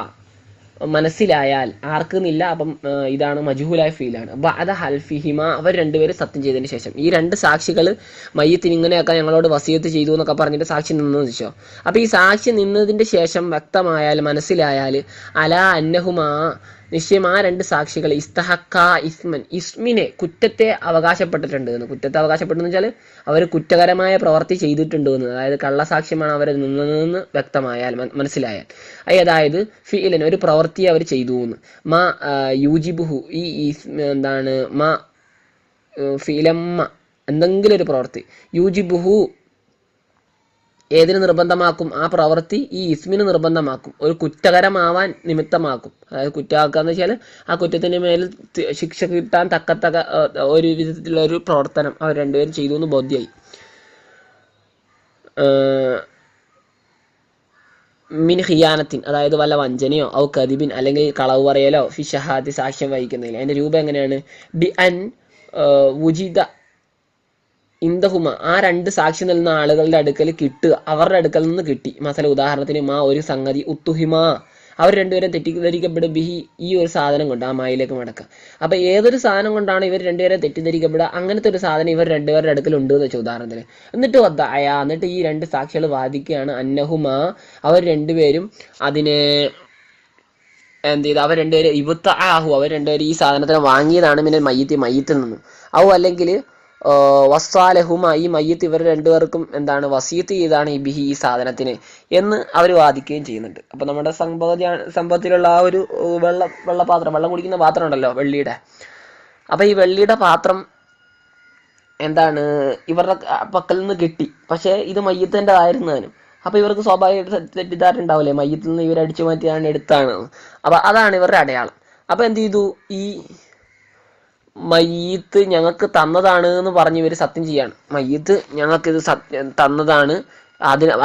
മനസ്സിലായാൽ, ആർക്കുന്നില്ല. അപ്പം ഇതാണ് മജ്ഹൂലായ ഫീലാണ്. ബഅദ ഹൽഫിഹിമ, അവർ രണ്ടുപേരും സത്യം ചെയ്തതിന് ശേഷം. ഈ രണ്ട് സാക്ഷികൾ മയ്യത്തിന് ഇങ്ങനെയൊക്കെ ഞങ്ങളോട് വസിയത്ത് ചെയ്തു എന്നൊക്കെ പറഞ്ഞിട്ട് സാക്ഷി നിന്നു വെച്ചോ. അപ്പൊ ഈ സാക്ഷി നിന്നതിന്റെ ശേഷം വ്യക്തമായാൽ, മനസ്സിലായാൽ അലാ അന്നഹുമാ, നിശ്ചയം ആ രണ്ട് സാക്ഷികൾ ഇസ്തഹക്ക ഇസ്മൻ, ഇസ്മിനെ കുറ്റത്തെ അവകാശപ്പെട്ടിട്ടുണ്ട് എന്ന്. കുറ്റത്തെ അവകാശപ്പെട്ടെന്ന് വെച്ചാൽ അവർ കുറ്റകരമായ പ്രവൃത്തി ചെയ്തിട്ടുണ്ട് എന്ന്, അതായത് കള്ളസാക്ഷ്യമാണ് അവർ നിന്നതെന്ന് വ്യക്തമായാൽ, മനസ്സിലായാൽ. അതായത് ഫിഇലൻ, ഒരു പ്രവൃത്തി അവർ ചെയ്തു എന്ന്. മാ യൂജിബുഹു, ഈ എന്താണ് മാ ഫിലമ്മ, എന്തെങ്കിലും ഒരു പ്രവൃത്തി, യൂജിബുഹു ഏതിന് നിർബന്ധമാക്കും, ആ പ്രവൃത്തി ഈ ഇസ്മിന് നിർബന്ധമാക്കും, ഒരു കുറ്റകരമാവാൻ നിമിത്തമാക്കും. അതായത് കുറ്റമാക്കുക എന്ന് വെച്ചാൽ ആ കുറ്റത്തിന് മേൽ ശിക്ഷ കിട്ടാൻ തക്കത്തക്ക ഒരു വിധത്തിലുള്ള ഒരു പ്രവർത്തനം അവർ രണ്ടുപേരും ചെയ്തു എന്ന് ബോധ്യമായി. മിൻ ഖിയാനത്തിൻ, അതായത് വല്ല വഞ്ചനയോ ഔ കദിബിൻ, അല്ലെങ്കിൽ കളവ് പറയലോ, ഫി ഷഹാദി സാക്ഷ്യം വഹിക്കുന്നതിൽ. അതിന്റെ രൂപം എങ്ങനെയാണ്, ബി അൻ വുജിദ ഇന്ദഹുമ, ആ രണ്ട് സാക്ഷി നിൽക്കുന്ന ആളുകളുടെ അടുക്കൽ കിട്ടുക, അവരുടെ അടുക്കൽ നിന്ന് കിട്ടി. മസല ഉദാഹരണത്തിന് മാ ഒരു സംഗതി, ഉത്തുഹിമ അവർ രണ്ടുപേരും തെറ്റിദ്ധരിക്കപ്പെടും, ബിഹി ഈ ഒരു സാധനം കൊണ്ട്, ആ മായിലേക്ക് മടക്കുക. അപ്പൊ ഏതൊരു സാധനം കൊണ്ടാണ് ഇവർ രണ്ടുപേരെ തെറ്റിദ്ധരിക്കപ്പെടുക, അങ്ങനത്തെ ഒരു സാധനം ഇവർ രണ്ടുപേരുടെ അടുക്കൽ ഉണ്ട് എന്ന് വെച്ചാൽ ഉദാഹരണത്തിന്. എന്നിട്ട് എന്നിട്ട് ഈ രണ്ട് സാക്ഷികൾ വാദിക്കുകയാണ്, അന്നഹുമ അവർ രണ്ടുപേരും അതിനെ എന്ത് ചെയ്ത്, അവർ രണ്ടുപേരും ഇബുത്ത ആഹു, അവർ രണ്ടുപേരും ഈ സാധനത്തിനെ വാങ്ങിയതാണ് മിനൽ മയ്യത്തിൽ നിന്നും. അല്ലെങ്കിൽ വസ്സാലഹുമ, ഈ മയ്യത്ത് ഇവർ രണ്ടുപേർക്കും എന്താണ് വസീത്ത് ചെയ്താണ് ഈ ബിഹി, ഈ സാധനത്തിന് എന്ന് അവർ വാദിക്കുകയും ചെയ്യുന്നുണ്ട്. അപ്പൊ നമ്മുടെ സംഭവത്തിലുള്ള ആ ഒരു വെള്ളപാത്രം, വെള്ളം കുടിക്കുന്ന പാത്രം ഉണ്ടല്ലോ വെള്ളിയുടെ, അപ്പൊ ഈ വെള്ളിയുടെ പാത്രം എന്താണ് ഇവരുടെ പക്കൽ നിന്ന് കിട്ടി, പക്ഷെ ഇത് മയ്യത്തിന്റെ ആയിരുന്നതിനും. അപ്പൊ ഇവർക്ക് സ്വാഭാവികമായിട്ട് തെറ്റിദ്ധാരണ ഉണ്ടാവില്ലേ, മയ്യത്തിൽ നിന്ന് ഇവർ അടിച്ചു മാറ്റിയാണ് എടുത്താണ്. അപ്പൊ അതാണ് ഇവരുടെ അടയാളം. അപ്പൊ എന്ത് ചെയ്തു, ഈ മയ്യത്ത് ഞങ്ങൾക്ക് തന്നതാണ് എന്ന് പറഞ്ഞ് ഇവർ സത്യം ചെയ്യാണ്. മയ്യത്ത് ഞങ്ങൾക്ക് ഇത് തന്നതാണ്,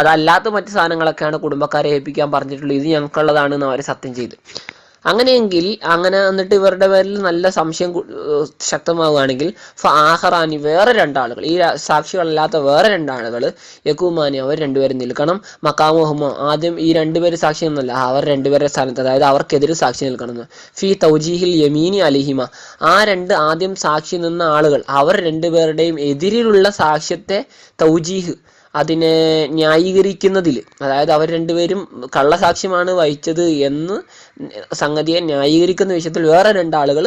അതല്ലാത്ത മറ്റു സാധനങ്ങളൊക്കെയാണ് കുടുംബക്കാരെ ഏൽപ്പിക്കാൻ പറഞ്ഞിട്ടുള്ളത്, ഇത് ഞങ്ങൾക്കുള്ളതാണ് എന്ന് അവർ സത്യം ചെയ്ത്. അങ്ങനെയെങ്കിൽ എന്നിട്ട് ഇവരുടെ പേരിൽ നല്ല സംശയം ശക്തമാവുകയാണെങ്കിൽ ഫാഹറാനി, വേറെ രണ്ടാളുകൾ, ഈ സാക്ഷികളല്ലാത്ത വേറെ രണ്ടാളുകൾ, യക്കൂമാനി അവർ രണ്ടുപേരും നിൽക്കണം. മക്കാമുഹുമോ, ആദ്യം ഈ രണ്ടുപേര് സാക്ഷി എന്നല്ല, അവർ രണ്ടുപേരുടെ സ്ഥാനത്ത്, അതായത് അവർക്കെതിരെ സാക്ഷി നിൽക്കണം. ഫി തൗജീഹിൽ യമീനി അലിഹിമ, ആ രണ്ട് ആദ്യം സാക്ഷി നിന്ന ആളുകൾ അവർ രണ്ടുപേരുടെയും എതിരിലുള്ള സാക്ഷ്യത്തെ തൗജീഹ്, അതിനെ ന്യായീകരിക്കുന്നതിൽ, അതായത് അവർ രണ്ടുപേരും കള്ളസാക്ഷ്യമാണ് വഹിച്ചത് എന്ന് സംഗതിയെ ന്യായീകരിക്കുന്ന വിഷയത്തിൽ വേറെ രണ്ടാളുകൾ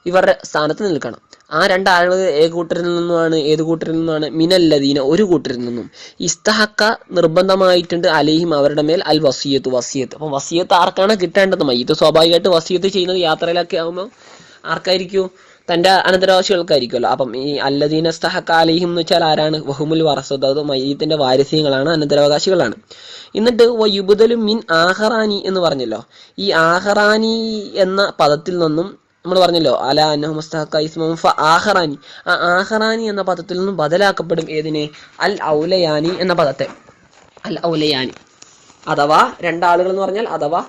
ഇവരുടെ സ്ഥാനത്ത് നിൽക്കണം. ആ രണ്ടാളുകൾ ഏത് കൂട്ടരിൽ നിന്നുമാണ് മിനല്ലദീന, ഒരു കൂട്ടരിൽ നിന്നും ഇസ്തഹക്ക നിർബന്ധമായിട്ടുണ്ട് അലൈഹിം അവരുടെ മേൽ അൽ വസിയത്ത്. അപ്പം വസിയത്ത് ആർക്കാണ് കിട്ടേണ്ടത്, മയ്യത്ത് സ്വാഭാവികമായിട്ട് വസിയത്ത് ചെയ്യുന്നത് യാത്രയിലൊക്കെ ആകുമ്പോൾ ആർക്കായിരിക്കും, തന്റെ അനന്തരാവകാശികൾക്കായിരിക്കുമല്ലോ. അപ്പം ഈ അല്ലദീന ഇസ്തഹക്ക അലൈഹിം എന്ന് വെച്ചാൽ ആരാണ്, വഹുമുൽ വറസത്ത്, അത് മയ്യത്തിന്റെ വാരിസ്യങ്ങളാണ്, അനന്തരാവകാശികളാണ്. എന്നിട്ട് യുബ്ദലു മിൻ ആഹറാനി എന്ന് പറഞ്ഞല്ലോ, ഈ ആഹറാനി എന്ന പദത്തിൽ നിന്നും നമ്മൾ പറഞ്ഞല്ലോ അല അന്നഹു മുസ്തഹഖ ഇസ്മുൻ ഫ ആഹറാനി, ആ ആഹറാനി എന്ന പദത്തിൽ നിന്നും ബദലാക്കപ്പെടും ഏതിനെ, അൽ ഔലയാനി എന്ന പദത്തെ. അൽ ഔലയാനി അഥവാ രണ്ടാളുകൾ എന്ന് പറഞ്ഞാൽ അഥവാ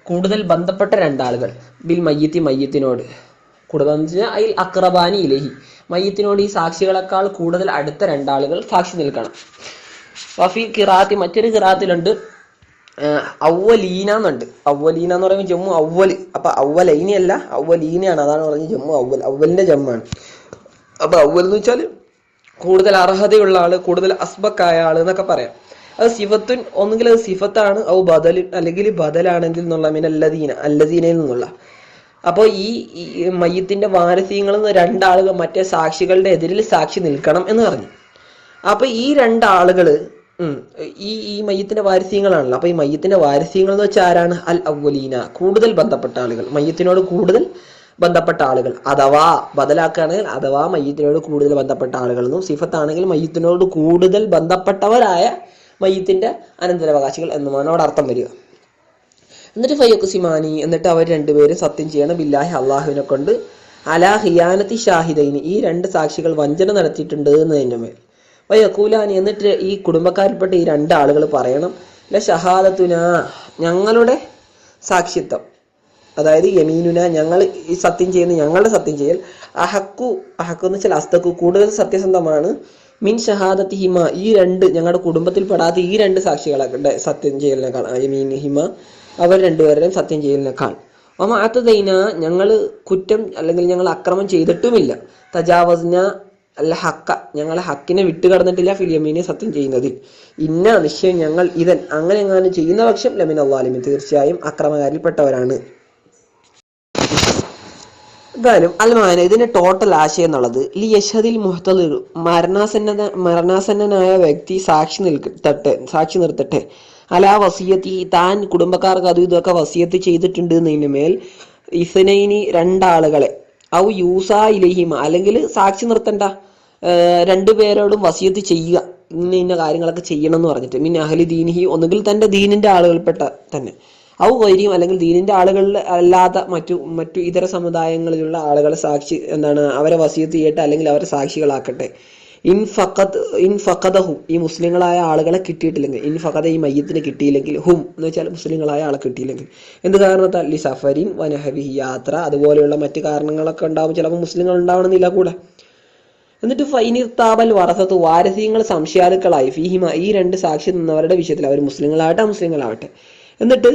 കൂടുതൽ ബന്ധപ്പെട്ട രണ്ടാളുകൾ ബിൽ മയ്യത്തിനോട് കൂടുതൽ അയിൽ അക്രബാനി ഇലഹി മയ്യത്തിനോട് ഈ സാക്ഷികളെക്കാൾ കൂടുതൽ അടുത്ത രണ്ടാളുകൾ സാക്ഷി നിൽക്കണം. വഫി കിറാത്തി മറ്റൊരു കിറാത്തിലുണ്ട് അവലീന എന്നുണ്ട്. അവലീന എന്ന് പറയുമ്പോൾ ജമ്മു അവല്, അപ്പൊ അവലൈനിയല്ല അവലീനയാണ്, അതാണ് പറഞ്ഞത് ജമ്മു അവലിന്റെ ജമ്മാണ്. അപ്പൊ അവൽ എന്ന് വെച്ചാൽ കൂടുതൽ അർഹതയുള്ള ആള്, കൂടുതൽ അസ്ബക്കായ ആള് എന്നൊക്കെ പറയാം. അത് സിഫത്തുൻ ഒന്നുകിൽ അത് സിഫത്താണ്, ഔ ബദലിൻ അല്ലെങ്കിൽ ബദലാണെങ്കിൽ എന്നുള്ള അല്ലദീനയിൽ നിന്നുള്ള. അപ്പോൾ ഈ മയ്യത്തിന്റെ വാരസ്യങ്ങളിൽ നിന്ന് രണ്ടാളുകൾ മറ്റേ സാക്ഷികളുടെ എതിരിൽ സാക്ഷി നിൽക്കണം എന്ന് പറഞ്ഞു. അപ്പൊ ഈ രണ്ടാളുകള് ഈ മയ്യത്തിന്റെ വാരസ്യങ്ങളാണല്ലോ. അപ്പൊ ഈ മയ്യത്തിന്റെ വാരസ്യങ്ങൾ എന്ന് വെച്ചാൽ ആരാണ്? അൽ അവലീന, കൂടുതൽ ബന്ധപ്പെട്ട ആളുകൾ, മയ്യത്തിനോട് കൂടുതൽ ബന്ധപ്പെട്ട ആളുകൾ. അഥവാ ബദലാക്കുകയാണെങ്കിൽ അഥവാ മയ്യത്തിനോട് കൂടുതൽ ബന്ധപ്പെട്ട ആളുകൾ എന്നും, സിഫത്താണെങ്കിൽ മയ്യത്തിനോട് കൂടുതൽ ബന്ധപ്പെട്ടവരായ മയ്യത്തിന്റെ അനന്തരാവകാശികൾ എന്നുമാണ് അവിടെ അർത്ഥം വരിക. എന്നിട്ട് ഫയ്യക്കുസിമാനി, എന്നിട്ട് അവർ രണ്ടുപേരും സത്യം ചെയ്യണം ബില്ലാഹി അള്ളാഹുവിനെ കൊണ്ട്, അലാ ഹിയാനത്തി ഷാഹിദൈനി ഈ രണ്ട് സാക്ഷികൾ വഞ്ചന നടത്തിയിട്ടുണ്ട് എന്നതിൻ്റെ മേൽ. വയക്കൂലാനി എന്നിട്ട് ഈ കുടുംബക്കാരിൽപ്പെട്ട ഈ രണ്ടാളുകൾ പറയണം ല ഷഹാദത്തുന ഞങ്ങളുടെ സാക്ഷിത്വം, അതായത് യമീനുന ഞങ്ങൾ ഈ സത്യം ചെയ്യുന്ന ഞങ്ങളുടെ സത്യം ചെയ്യൽ, അഹക്കു എന്ന് വെച്ചാൽ അസ്തക്കു കൂടുതൽ സത്യസന്ധമാണ്, മിൻ ഷഹാദത്തി ഹിമ ഈ രണ്ട് ഞങ്ങളുടെ കുടുംബത്തിൽ പെടാത്ത ഈ രണ്ട് സാക്ഷികളെ സത്യം ചെയ്യലിനേക്കാൾ, യമീൻ ഹിമ അവർ രണ്ടുപേരുടെയും സത്യം ചെയ്യലിനേക്കാൾ. ഒമാത്തദൈന ഞങ്ങൾ കുറ്റം അല്ലെങ്കിൽ ഞങ്ങൾ അക്രമം ചെയ്തിട്ടുമില്ല, തജാവസ്ന അല്ല ഹക്ക ഞങ്ങളെ ഹക്കിനെ വിട്ടുകടന്നിട്ടില്ല, ഫിലിയമീനെ സത്യം ചെയ്യുന്നതിൽ, ഇന്ന നിശ്ചയം ഞങ്ങൾ ഇതൻ അങ്ങനെ എങ്ങാനും ചെയ്യുന്ന പക്ഷം ലമിൻ അള്ളാലിമിൻ തീർച്ചയായും അക്രമകാരിൽപ്പെട്ടവരാണ്. എന്തായാലും അൽമാന ഇതിന്റെ ടോട്ടൽ ആശയം എന്നുള്ളത് ലി യഷദിൽ മുഹ്തദിർ മരണാസന്നനായ വ്യക്തി സാക്ഷി നിർത്തട്ടെ അലാ വസിയത്തി താൻ കുടുംബക്കാർക്ക് അത് ഇതൊക്കെ വസിയത്ത് ചെയ്തിട്ടുണ്ട് എന്നതിന് മേൽ ഇസ്നൈനി രണ്ടാളുകളെ ഔ യൂസാ ഇലഹിമ അല്ലെങ്കിൽ സാക്ഷി നിർത്തണ്ട രണ്ടുപേരോടും വസിയത്ത് ചെയ്യുക ഇന്ന കാര്യങ്ങളൊക്കെ ചെയ്യണം എന്ന് പറഞ്ഞിട്ട്, മിൻ അഹ്ലി ദീനിഹി ഒന്നുകിൽ തന്റെ ദീനിന്റെ ആളുകൾപ്പെട്ട തന്നെ, ഔ വൈരിയും അല്ലെങ്കിൽ ദീനിന്റെ ആളുകളിൽ അല്ലാത്ത മറ്റു ഇതര സമുദായങ്ങളിലുള്ള ആളുകളെ സാക്ഷി അവരെ വസിയത്ത് ചെയ്യട്ടെ അല്ലെങ്കിൽ അവരെ സാക്ഷികളാക്കട്ടെ. ഇൻ ഫഖദഹും ഈ മുസ്ലിങ്ങളായ ആളുകളെ കിട്ടിയിട്ടില്ലെങ്കിൽ, ഇൻ ഫഖദ ഈ മയ്യത്തിന് കിട്ടിയില്ലെങ്കിൽ, ഹും എന്ന് വെച്ചാൽ മുസ്ലിങ്ങളായ ആളെ കിട്ടിയില്ലെങ്കിൽ, എന്ത് കാരണത്താൽ ലി സഫരിൻ വനഹബിഹി യാത്ര അതുപോലെയുള്ള മറ്റു കാരണങ്ങളൊക്കെ ഉണ്ടാവും, ചിലപ്പോൾ മുസ്ലിങ്ങൾ ഉണ്ടാവണമെന്നില്ല കൂടെ. എന്നിട്ട് ഫൈനിർത്താബൽ വറസത്ത് വാരസ്യങ്ങൾ സംശയാലുക്കളായി ഫീഹിമ ഈ രണ്ട് സാക്ഷി നിന്നവരുടെ വിഷയത്തിൽ, അവർ മുസ്ലിങ്ങളാവട്ടെ മുസ്ലിങ്ങളാവട്ടെ. എന്നിട്ട്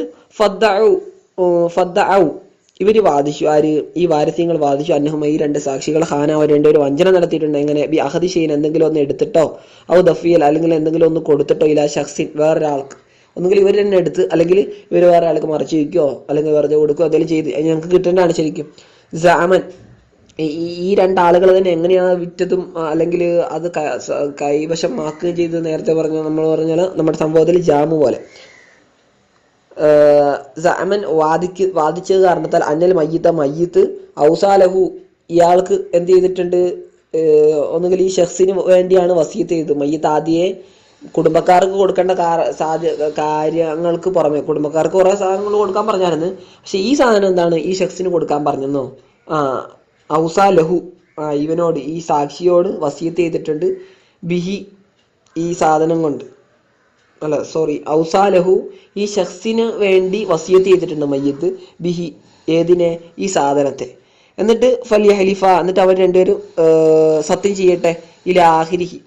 ഇവര് വാദിച്ചു, ആര് ഈ വാരസ്യങ്ങൾ വാദിച്ചു, അന്നഹുമ ഈ രണ്ട് സാക്ഷികൾ ഖാന അവർ രണ്ടുപേരും വഞ്ചന നടത്തിയിട്ടുണ്ട്. എങ്ങനെ? ബി അഹദി ഷെയ്ൻ എന്തെങ്കിലും ഒന്ന് എടുത്തിട്ടോ, ഔ ദഫിയൽ അല്ലെങ്കിൽ എന്തെങ്കിലും ഒന്ന് കൊടുത്തിട്ടോ, ഇലാ ഷഖ്സിൻ വേറൊരാൾക്ക്, ഒന്നുകിൽ ഇവർ തന്നെ എടുത്ത് അല്ലെങ്കിൽ ഇവർ വേറെ ആൾക്ക് മറച്ചു വയ്ക്കുകയോ അല്ലെങ്കിൽ വെറുതെ കൊടുക്കുകയോ എന്തെങ്കിലും ചെയ്ത് ഞങ്ങൾക്ക് കിട്ടേണ്ടതാണ് ശരിക്കും. ജാമൻ ഈ രണ്ടാളുകൾ തന്നെ എങ്ങനെയാണ് വിറ്റതും അല്ലെങ്കിൽ അത് കൈവശമാക്കുകയും ചെയ്ത് നേരത്തെ നമ്മൾ പറഞ്ഞാൽ നമ്മുടെ സംഭവത്തിൽ ജാമു പോലെ സഅമൻ വാദിച്ചത് കാരണത്താൽ അന്നൽ മയ്യത്ത് ഔസാലഹു ഇയാൾക്ക് എന്ത് ചെയ്തിട്ടുണ്ട്, ഒന്നുകിൽ ഈ ഷഖ്സിന് വേണ്ടിയാണ് വസിയത്ത് ചെയ്തത്. മയ്യത്ത് ആദ്യേ കുടുംബക്കാർക്ക് കൊടുക്കേണ്ട കാര്യങ്ങൾക്ക് പുറമെ കുടുംബക്കാർക്ക് കുറെ സാധനങ്ങൾ കൊടുക്കാൻ പറഞ്ഞായിരുന്നു, പക്ഷെ ഈ സാധനം എന്താണ് ഈ ഷഖ്സിന് കൊടുക്കാൻ പറഞ്ഞെന്നോ, ഔസാലഹു ഇവനോട് ഈ സാക്ഷിയോട് വസിയത്ത് ചെയ്തിട്ടുണ്ട്, ബിഹി ഈ സാധനം കൊണ്ട് ഔസാലഹു ഈ ഷഖ്സിന് വേണ്ടി വസിയത്ത് ചെയ്തിട്ടുണ്ട് മയ്യത്ത്, ബിഹി ഏതിനെ ഈ സാധനത്തെ. എന്നിട്ട് ഫലിയ ഹലിഫ എന്നിട്ട് അവർ രണ്ടുപേരും സത്യം ചെയ്യട്ടെ ഇല ആഹിരിഹി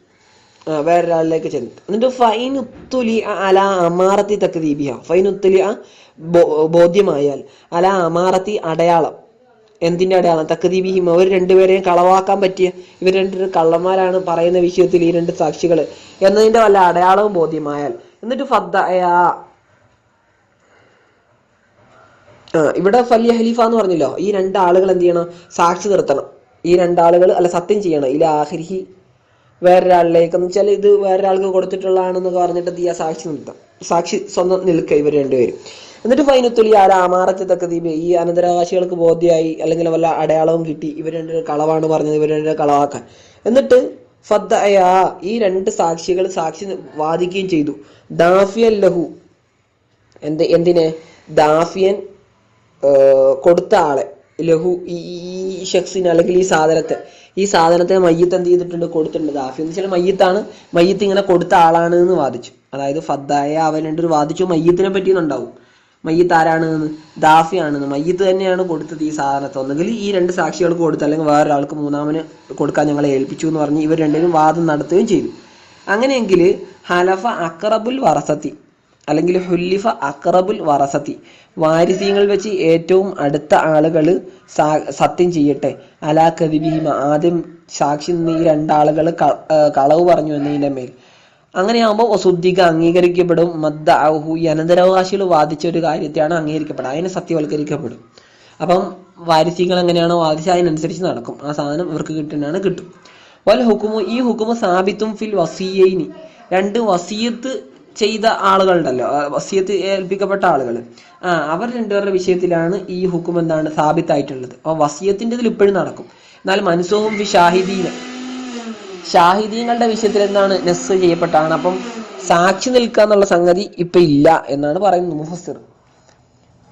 വേറൊരാളിലേക്ക് ചെന്ന്. എന്നിട്ട് ഫൈനുത്തുലി അല അമാറത്തി തക്ദീബിഹ ഫൈനുത്തുലി ബോധ്യമായാൽ അല അമാറത്തി അടയാളം, എന്തിന്റെ അടയാളം? തക്ദീബിഹിം അവർ രണ്ടുപേരെയും കളവാക്കാൻ പറ്റിയ ഇവർ രണ്ടുപേരും കള്ളന്മാരാണ് പറയുന്ന വിഷയത്തിൽ ഈ രണ്ട് സാക്ഷികൾ എന്നതിന്റെ വല്ല അടയാളവും ബോധ്യമായാൽ. എന്നിട്ട് ഇവിടെ ഫലിയ ഹലീഫ എന്ന് പറഞ്ഞല്ലോ, ഈ രണ്ടാളുകൾ എന്ത് ചെയ്യണം? സാക്ഷി നിർത്തണം. ഈ രണ്ടാളുകൾ സത്യം ചെയ്യണം ഇല ആഖിരിഹി വേറൊരാളിലേക്ക്, എന്ന് വെച്ചാൽ ഇത് വേറൊരാൾക്ക് കൊടുത്തിട്ടുള്ളതാണെന്ന് പറഞ്ഞിട്ട് എന്ത് ചെയ്യുക? സാക്ഷി നിർത്താം. സാക്ഷി സ്വന്തം നിൽക്കുക ഇവർ രണ്ടുപേരും. എന്നിട്ട് ഫൈനുത്തുലി ആല അമാറത്തെ തക്കദീബ് ഈ അനന്തരാവകാശികൾക്ക് ബോധ്യമായി അല്ലെങ്കിൽ വല്ല അടയാളവും കിട്ടി ഇവർ രണ്ടുപേരും കളവാണ് പറഞ്ഞത്, ഇവർ രണ്ടുപേരും കളവാക്കാൻ. എന്നിട്ട് ഈ രണ്ട് സാക്ഷികൾ സാക്ഷി വാദിക്കുകയും ചെയ്തു. ദാഫിയൻ ലഹു എന്തിനെ? ദാഫിയൻ കൊടുത്ത ആളെ, ലഹു ഈ ഷഖ്സിന് അല്ലെങ്കിൽ ഈ സാധനത്തെ മയ്യത്ത് എന്ത് ചെയ്തിട്ടുണ്ട്? കൊടുത്തിട്ടുണ്ട്. ദാഫി എന്ന് വെച്ചാൽ മയ്യത്താണ്, മയ്യത്ത് ഇങ്ങനെ കൊടുത്ത ആളാണ് എന്ന് വാദിച്ചു. അതായത് ഫദ്ദായ അവൻ രണ്ടൊരു വാദിച്ചു മയ്യത്തിനെ പറ്റിയെന്നുണ്ടാവും. മയ്യത്ത് ആരാണെന്ന്, ദാഫിയാണെന്ന്. മയ്യത്ത് തന്നെയാണ് കൊടുത്തത് ഈ സാധനത്തെ. ഒന്നെങ്കിൽ ഈ രണ്ട് സാക്ഷികൾക്ക് കൊടുത്തു, അല്ലെങ്കിൽ വേറൊരാൾക്ക് മൂന്നാമന് കൊടുക്കാൻ ഞങ്ങളെ ഏൽപ്പിച്ചു എന്ന് പറഞ്ഞ് ഇവർ രണ്ടിനും വാദം നടത്തുകയും ചെയ്തു. അങ്ങനെയെങ്കിൽ ഹലഫ അക്റബുൽ വറസത്തി അല്ലെങ്കിൽ ഹുല്ലിഫ അക്റബുൽ വറസത്തി, വാരിസീങ്ങൾ വെച്ച് ഏറ്റവും അടുത്ത ആളുകൾ സത്യം ചെയ്യട്ടെ. അലാ കദിബിഹിമ, ആദ്യം സാക്ഷി നിന്ന് ഈ രണ്ടാളുകൾ കളവ് പറഞ്ഞു എന്നതിൻ്റെ മേൽ. അങ്ങനെയാകുമ്പോൾ ഒസുദ്ധിക അംഗീകരിക്കപ്പെടും. മദ്ദഅഹു, ഈ അനന്തരാവകാശികൾ വാദിച്ച ഒരു കാര്യത്തെയാണ് അംഗീകരിക്കപ്പെടുക, അതിനെ സത്യവൽക്കരിക്കപ്പെടും. അപ്പം വാരിസീങ്ങൾ എങ്ങനെയാണോ വാദിച്ചത് അതിനനുസരിച്ച് നടക്കും. ആ സാധനം ഇവർക്ക് കിട്ടുന്നതാണ് കിട്ടും. വൽ ഹുക്കുമു, ഈ ഹുക്കുമു സാബിത്തും ഫിൽ വസിയൈനി, രണ്ട് വസിയത്ത് ചെയ്ത ആളുകളുണ്ടല്ലോ, വസിയത്ത് ഏൽപ്പിക്കപ്പെട്ട ആളുകൾ, അവർ രണ്ടുപേരുടെ വിഷയത്തിലാണ് ഈ ഹുക്കും എന്താണ് സാബിത്തായിട്ടുള്ളത്. അപ്പോൾ വസിയത്തിൻ്റെ ഇതിൽ ഇപ്പോഴും നടക്കും. എന്നാൽ മൻസൂഹും ഫി ഷാഹിദീന, ഷാഹിദീങ്ങളുടെ വിഷയത്തിൽ എന്താണ് നസ്സ് ചെയ്യപ്പെട്ടാണ്. അപ്പം സാക്ഷി നിൽക്കുക എന്നുള്ള സംഗതി ഇപ്പം ഇല്ല എന്നാണ് പറയുന്നത് മുഫസ്സിർ.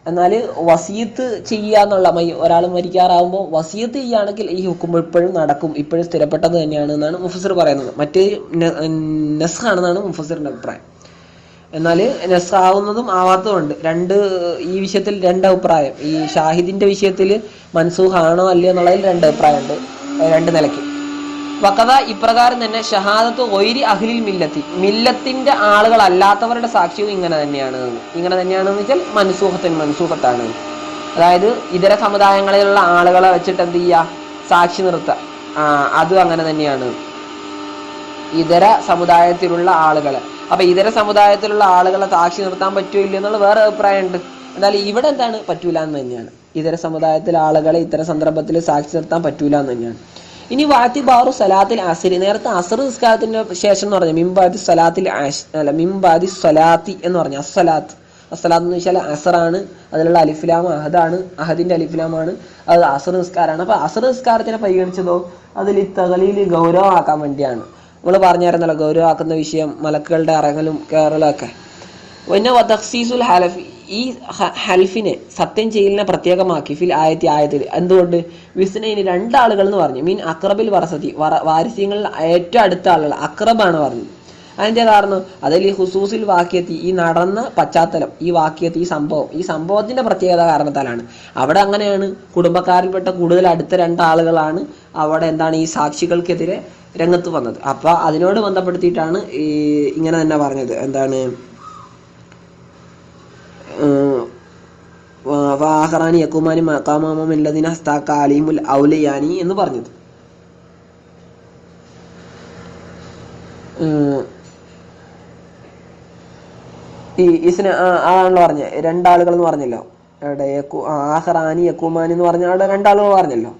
എന്നാൽ വസിയത്ത് ചെയ്യുക എന്നുള്ള, ഒരാൾ മരിക്കാറാവുമ്പോൾ വസിയത്ത് ചെയ്യുകയാണെങ്കിൽ ഈ ഹുക്കും ഇപ്പോഴും നടക്കും, ഇപ്പോഴും സ്ഥിരപ്പെട്ടത് തന്നെയാണ് എന്നാണ് മുഫസ്സിർ പറയുന്നത്. മറ്റേ നസ്ഖാണെന്നാണ് മുഫസ്സിറിൻ്റെ അഭിപ്രായം. എന്നാൽ നസ്ഖാവുന്നതും ആവാത്തതുണ്ട്. ഈ വിഷയത്തിൽ രണ്ട് അഭിപ്രായം. ഈ ഷാഹിദിൻ്റെ വിഷയത്തിൽ മൻസൂഖ് ആണോ അല്ലയോ എന്നുള്ളതിൽ രണ്ട് അഭിപ്രായമുണ്ട്, രണ്ട് നിലയ്ക്ക്. വക്കഥ, ഇപ്രകാരം തന്നെ ഷഹാദത്ത് ഒയിരി അഹ്ലിൽ മില്ലത്തി, മില്ലത്തിന്റെ ആളുകളല്ലാത്തവരുടെ സാക്ഷ്യവും ഇങ്ങനെ തന്നെയാണെന്ന് വെച്ചാൽ മൻസൂഖത്താണ്. അതായത് ഇതര സമുദായങ്ങളിലുള്ള ആളുകളെ വെച്ചിട്ട് എന്ത് ചെയ്യുക, സാക്ഷി നിർത്തുക, അതും അങ്ങനെ തന്നെയാണ്. ഇതര സമുദായത്തിലുള്ള ആളുകളെ, അപ്പൊ ഇതര സമുദായത്തിലുള്ള ആളുകളെ സാക്ഷി നിർത്താൻ പറ്റുമോ ഇല്ല എന്നുള്ള വേറെ അഭിപ്രായമുണ്ട്. എന്നാലും ഇവിടെ എന്താണ് പറ്റൂല എന്ന് തന്നെയാണ്. ഇതര സമുദായത്തിലെ ആളുകളെ ഇത്തരം സന്ദർഭത്തിൽ സാക്ഷി നിർത്താൻ പറ്റൂല എന്ന് തന്നെയാണ്. ഇനി വാത്തിബാറു സലാത്തിൽ അസരി, നേരത്തെ അസർ നിസ്കാരത്തിന്റെ ശേഷം എന്ന് പറഞ്ഞാൽ മിംബാദി സ്വലാത്തി എന്ന് പറഞ്ഞു. അസ്സലാത്ത് എന്ന് വെച്ചാൽ അസറാണ്, അതിലുള്ള അലിഫ്ലാം അഹദാണ്, അഹദിന്റെ അലിഫ്ലാമാണ്, അത് അസർ നിസ്കാരമാണ്. അപ്പൊ അസർ നിസ്കാരത്തിനെ പരിഗണിച്ചതോ അതിൽ തകലീൽ ഗൗരവമാക്കാൻ വേണ്ടിയാണ്. നമ്മൾ പറഞ്ഞായിരുന്നല്ലോ ഗൗരവമാക്കുന്ന വിഷയം, മലക്കുകളുടെ ഇറങ്ങലും കയറലും ഒക്കെ. പിന്നെ തഖ്സീസുൽ ഹലഫി, ഈ ഹൽഫിനെ സത്യം ചെയ്യലിനെ പ്രത്യേകമാക്കി ഫിൽ ആയത്തിൽ. എന്തുകൊണ്ട്? വിസ്നൈന് രണ്ടാളുകൾ എന്ന് പറഞ്ഞു. മീൻ അക്രബിൽ വറസത്തി, വാരിസ്യങ്ങളിൽ ഏറ്റവും അടുത്ത ആളുകൾ അക്രബാണ് പറഞ്ഞത്. അതിന്റെ കാരണം അതിൽ ഈ ഹുസൂസിൽ വാക്യത്തി, ഈ നടന്ന പശ്ചാത്തലം, ഈ വാക്യത്തി, ഈ സംഭവത്തിന്റെ പ്രത്യേകത കാരണത്താലാണ്. അവിടെ അങ്ങനെയാണ്, കുടുംബക്കാരിൽപ്പെട്ട കൂടുതൽ അടുത്ത രണ്ടാളുകളാണ് അവിടെ എന്താണ് ഈ സാക്ഷികൾക്കെതിരെ രംഗത്ത് വന്നത്. അപ്പൊ അതിനോട് ബന്ധപ്പെടുത്തിയിട്ടാണ് ഇങ്ങനെ തന്നെ പറഞ്ഞത്. എന്താണ് വാഹറാനി യക്കുമാനി മഖാമല്ലദീന ഹസ്താക അലീമുൽ ഔലിയാനി എന്ന് പറഞ്ഞത്. ഈ ഇസ്ന ആണല്ലോ പറഞ്ഞത്, രണ്ടാളുകൾ എന്ന് പറഞ്ഞല്ലോ. അവിടെ ആഹറാനി യക്കുമാനി എന്ന് പറഞ്ഞ അവിടെ രണ്ടാളുകൾ പറഞ്ഞല്ലോ.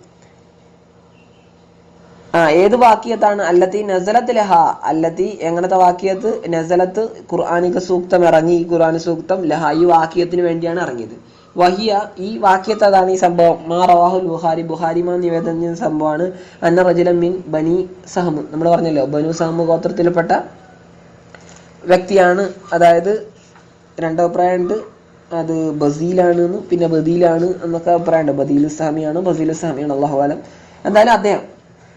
ഏത് വാക്യത്താണ്? അല്ലത്തി നസലത്ത് ലഹ, അല്ലത്തി എങ്ങനത്തെ വാക്യത്ത്? നസലത്ത് ഖുർആനിക സൂക്തം ഇറങ്ങി, ഈ ഖുർആനി സൂക്തം ലഹ, ഈ വാക്യത്തിന് വേണ്ടിയാണ് ഇറങ്ങിയത്. വഹിയ, ഈ വാക്യത്ത് അതാണ് ഈ സംഭവം. മാ റവാഹുൽ ബുഖാരിമാ നിവേദനം ചെയ്യുന്ന സംഭവമാണ്. അന്ന റജുലൻ മിൻ ബനി സഹം, നമ്മൾ പറഞ്ഞല്ലോ ബനു സഹം ഗോത്രത്തിൽപ്പെട്ട വ്യക്തിയാണ്. അതായത് രണ്ടഭിപ്രായമുണ്ട്, അത് ബസീലാണെന്നും പിന്നെ ബദീലാണ് എന്നൊക്കെ അഭിപ്രായമുണ്ട്. ബദീലു സഹമിയാണ്, ബസീലു സഹമിയാണ്, അല്ലാഹു അലം. എന്തായാലും അദ്ദേഹം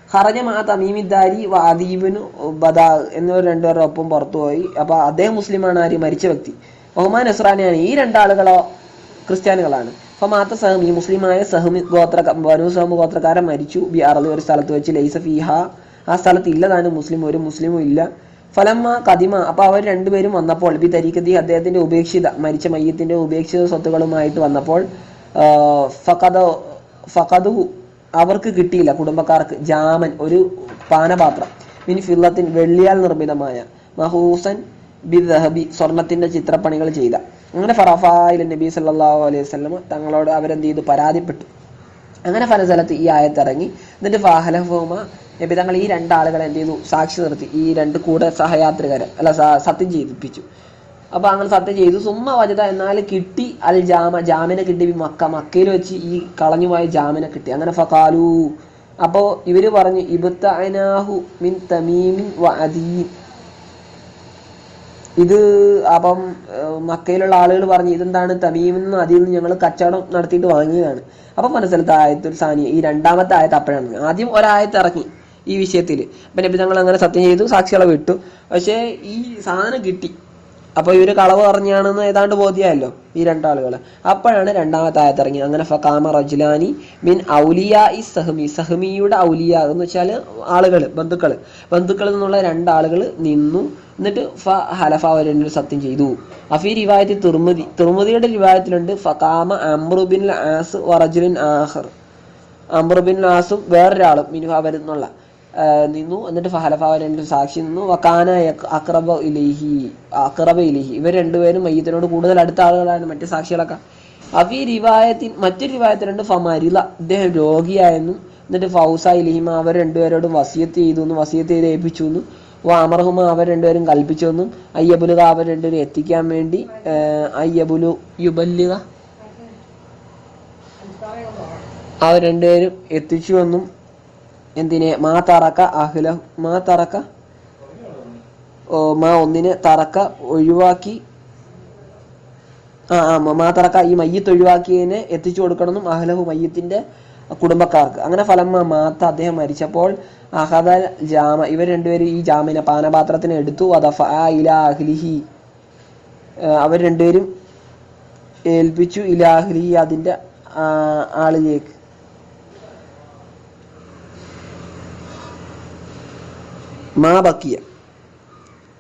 ഖറജമ തമീമിദ്ദാരി വഅദീബിനു ബദാ എന്നിവർ രണ്ടുപേരുടെ ഒപ്പം പുറത്തുപോയി. അപ്പൊ അദ്ദേഹം മുസ്ലിമാണ്. ആര്? മരിച്ച വ്യക്തി. ബഹുമാൻ നസ്രാനിയാണ്. ഈ രണ്ടാളുകളോ ക്രിസ്ത്യാനികളാണ്. അപ്പൊ മാത്ത സഹമി, മുസ്ലിമായ സഹമി ബനു സഹമ് ഗോത്രക്കാരൻ മരിച്ചു. ബി അറളി, ഒരു സ്ഥലത്ത് വെച്ച്. ലൈസ ഫീഹ, ആ സ്ഥലത്ത് ഇല്ലതാനും ഒരു മുസ്ലിമും ഇല്ല. ഫലമ്മ കദിമ, അപ്പൊ അവർ രണ്ടുപേരും വന്നപ്പോൾ ബി തരീഖത്തി, അദ്ദേഹത്തിന്റെ ഉപേക്ഷിത, മരിച്ച മയ്യത്തിന്റെ ഉപേക്ഷിത സ്വത്തുക്കളുമായിട്ട് വന്നപ്പോൾ ഫഖദു, അവർക്ക് കിട്ടിയില്ല, കുടുംബക്കാർക്ക്, ജാമൻ, ഒരു പാനപാത്രം, മിൻ ഫില്ലത്തിൻ, വെള്ളിയാൽ നിർമ്മിതമായ, മഹൂസൻ ബി ദഹബി, സ്വർണത്തിന്റെ ചിത്രപ്പണികൾ ചെയ്ത. അങ്ങനെ ഫറഫായിൽ നബി സല്ലല്ലാഹു അലൈഹി വസല്ലം തങ്ങളോട് അവരെന്ത് ചെയ്തു? പരാതിപ്പെട്ടു. അങ്ങനെ ഫലസ്ഥലത്ത് ഈ ആയത്തിറങ്ങി. എന്നിട്ട് ഫാഹലഹുമ, നബി തങ്ങൾ ഈ രണ്ടാളുകളെ എന്ത് ചെയ്തു? സാക്ഷി നിർത്തി. ഈ രണ്ട് കൂടെ സഹയാത്രികരെ സത്യം ചെയ്യിപ്പിച്ചു. അപ്പൊ അങ്ങനെ സത്യം ചെയ്തു. സുമ്മ വജത, എന്നാൽ കിട്ടി അൽ ജാമിനെ കിട്ടി. മക്കയിൽ വെച്ച് ഈ കളഞ്ഞുപോയ ജാമിനെ കിട്ടി. അങ്ങനെ ഫഖാലു, അപ്പോ ഇവര് പറഞ്ഞു ഇബ്തഅനാഹു മിൻ തമീമിൻ വഅദീൻ, ഇത് അപ്പം മക്കയിലുള്ള ആളുകൾ പറഞ്ഞു ഇതെന്താണ്? തമീമിന്നും അതിൽ നിന്ന് ഞങ്ങൾ കച്ചവടം നടത്തിയിട്ട് വാങ്ങിയതാണ്. അപ്പൊ മനസ്സിലത്തെ ആയത്തുൽ സാനിയ, ഈ രണ്ടാമത്തെ ആയത്ത് അപ്പോഴാണ്. ആദ്യം ഒരായത്ത് ഇറങ്ങി ഈ വിഷയത്തിൽ. അപ്പൊ നബി തങ്ങൾ അങ്ങനെ സത്യം ചെയ്തു, സാക്ഷികളെ വിട്ടു. പക്ഷേ ഈ സാധനം കിട്ടി. അപ്പോൾ ഇവർ കളവ് പറഞ്ഞാണെന്ന് ഏതാണ്ട് ബോധ്യമല്ലോ ഈ രണ്ടാളുകൾ. അപ്പോഴാണ് രണ്ടാമത്തെ ആയത്ത് ഇറങ്ങിയത്. അങ്ങനെ ഫഖാമ റജുലാനി മിൻ ഔലിയാ ഇ സഹ്മി, സഹ്മിയുടെ ഔലിയ എന്ന് വെച്ചാൽ ആളുകൾ, ബന്ധുക്കളിൽ നിന്നുള്ള രണ്ടാളുകൾ നിന്നു. എന്നിട്ട് ഹലഫ അവരുടെ സത്യം ചെയ്തു. അഫീ റിവായത്തിൽ തുർമുദിയുടെ റിവായത്തിലുണ്ട് ഫഖാമ അംറുബിൻ ആസ് വറജുലിൻ ആഖർ, അംറുബിൻ ആസും വേറൊരാളും മിനു അവരിൽ നിന്നുള്ള നിന്നു. എന്നിട്ട് ഫഹലഫ അവരുടെ സാക്ഷി നിന്നു. വക്കാന അക്റബ ഇലൈഹി, ഇവർ രണ്ടുപേരും മയ്യത്തിനോട് കൂടുതൽ അടുത്ത ആളുകളാണ് മറ്റു സാക്ഷികളൊക്കെ. അഫീ റിവായത്തിൽ മറ്റൊരു റിവായത്തിലുണ്ട് ഫമരില, ഇദ്ദേഹം രോഗിയായെന്നും. എന്നിട്ട് ഫൗസ ഇലഹിമ, അവർ രണ്ടുപേരോടും വസിയത്ത് ചെയ്ത് ഏൽപ്പിച്ചു എന്നും. അമർഹുമ, അവർ രണ്ടുപേരും കൽപ്പിച്ചു എന്നും. അയ്യബുലുക, അവർ രണ്ടുപേരും എത്തിക്കാൻ വേണ്ടി അവർ രണ്ടുപേരും എത്തിച്ചു എന്നും. എന്തിനെ ഒന്നിനെ തറക്ക ഒഴിവാക്കി, ഈ മയ്യത്ത് ഒഴിവാക്കിയതിനെ എത്തിച്ചു കൊടുക്കണമെന്നും അഹ്ലഹു, മയ്യത്തിന്റെ കുടുംബക്കാർക്ക്. അങ്ങനെ ഫലമ്മ മാത്ത, അദ്ദേഹം മരിച്ചപ്പോൾ അഹദൽ ജാമ, ഇവർ രണ്ടുപേരും ഈ ജാമിനെ, പാനപാത്രത്തിനെ എടുത്തു. വദഫ ഇലാ അഹ്ലിഹി, അവർ രണ്ടുപേരും ഏൽപ്പിച്ചു. ഇലാ അഹ്ലിഹി, അതിന്റെ ആളിലേക്ക്.